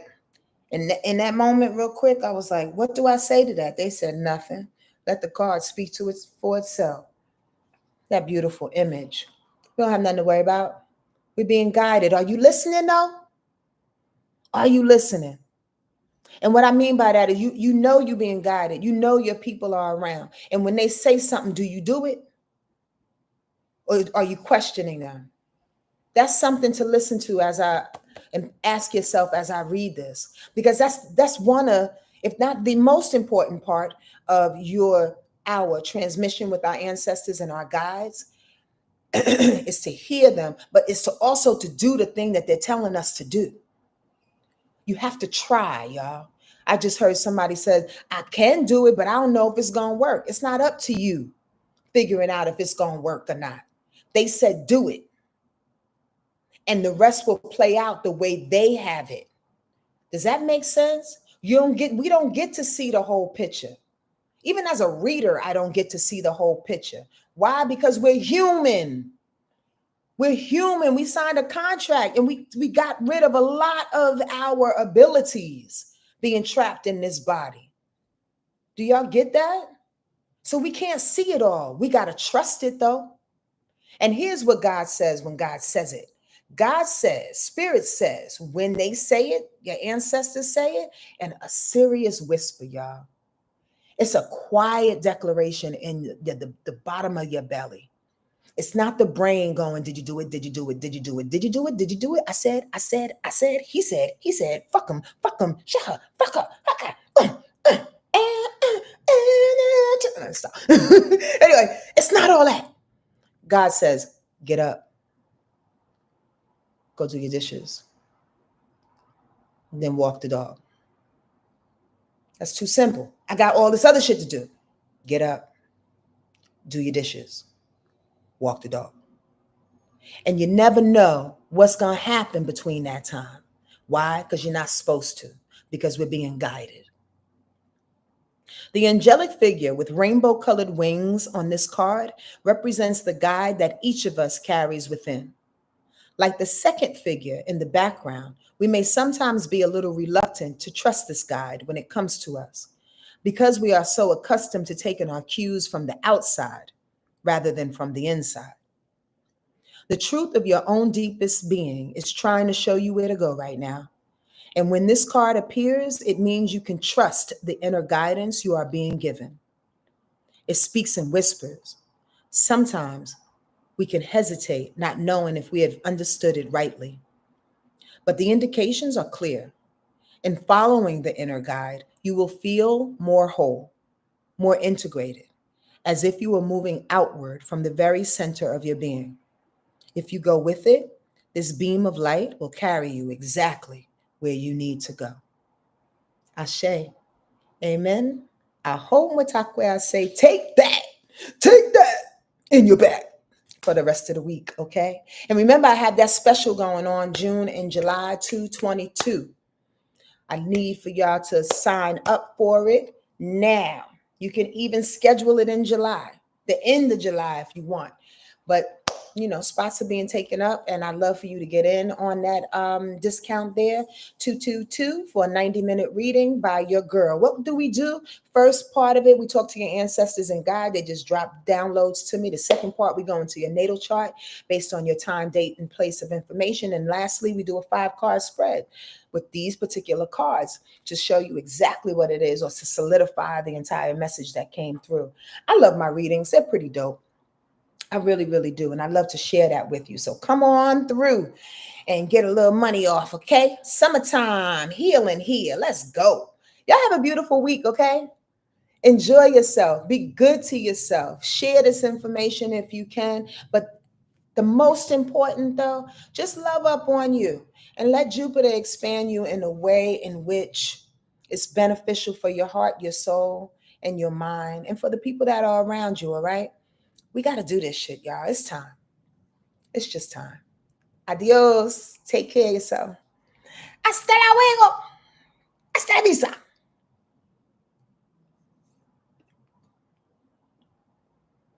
in that moment real quick, I was like, what do I say to that? They said nothing. Let the card speak to it for itself. That beautiful image. We don't have nothing to worry about. We're being guided. Are you listening though? Are you listening? And what I mean by that is you know you're being guided. You know your people are around. And when they say something, do you do it? Or are you questioning them? That's something to listen to and ask yourself as I read this. Because that's one of, if not the most important part of our transmission with our ancestors and our guides, is to hear them, but it's to also to do the thing that they're telling us to do. You have to try, y'all. I just heard somebody said, I can do it, but I don't know if it's going to work. It's not up to you figuring out if it's going to work or not. They said, do it. And the rest will play out the way they have it. Does that make sense? We don't get to see the whole picture. Even as a reader, I don't get to see the whole picture. Why? Because we're human. We're human. We signed a contract and we got rid of a lot of our abilities being trapped in this body. Do y'all get that? So we can't see it all. We got to trust it though. And here's what God says when God says it. God says, Spirit says, when they say it, your ancestors say it, and a serious whisper, y'all. It's a quiet declaration in the bottom of your belly. It's not the brain going, did you do it? Did you do it? Did you do it? Did you do it? Did you do it? I said, he said, fuck him, shut her, fuck her, fuck her. Stop. Anyway, it's not all that. God says, get up, go do your dishes, and then walk the dog. That's too simple. I got all this other shit to do. Get up, do your dishes, walk the dog. And you never know what's going to happen between that time. Why? Because you're not supposed to, because we're being guided. The angelic figure with rainbow-colored wings on this card represents the guide that each of us carries within. Like the second figure in the background, we may sometimes be a little reluctant to trust this guide when it comes to us, because we are so accustomed to taking our cues from the outside rather than from the inside. The truth of your own deepest being is trying to show you where to go right now. And when this card appears, it means you can trust the inner guidance you are being given. It speaks in whispers. Sometimes we can hesitate, not knowing if we have understood it rightly. But the indications are clear. In following the inner guide, you will feel more whole, more integrated, as if you were moving outward from the very center of your being. If you go with it, this beam of light will carry you exactly where you need to go. Ashe. Amen. I hope Matakwe I say, take that in your back for the rest of the week, okay? And remember, I have that special going on June and July 2022. I need for y'all to sign up for it now. You can even schedule it in July, the end of July if you want. But spots are being taken up, and I'd love for you to get in on that discount there. 222 for a 90-minute reading by your girl. What do we do? First part of it, we talk to your ancestors and guide. They just drop downloads to me. The second part, we go into your natal chart based on your time, date, and place of information. And lastly, we do a 5-card spread with these particular cards to show you exactly what it is, or to solidify the entire message that came through. I love my readings. They're pretty dope. I really, really do. And I'd love to share that with you. So come on through and get a little money off, okay? Summertime, healing here. Let's go. Y'all have a beautiful week, okay? Enjoy yourself. Be good to yourself. Share this information if you can. But the most important, though, just love up on you and let Jupiter expand you in a way in which it's beneficial for your heart, your soul, and your mind, and for the people that are around you, all right? We got to do this shit, y'all. It's time. It's just time. Adios. Take care of yourself. Hasta luego. Hasta la vista.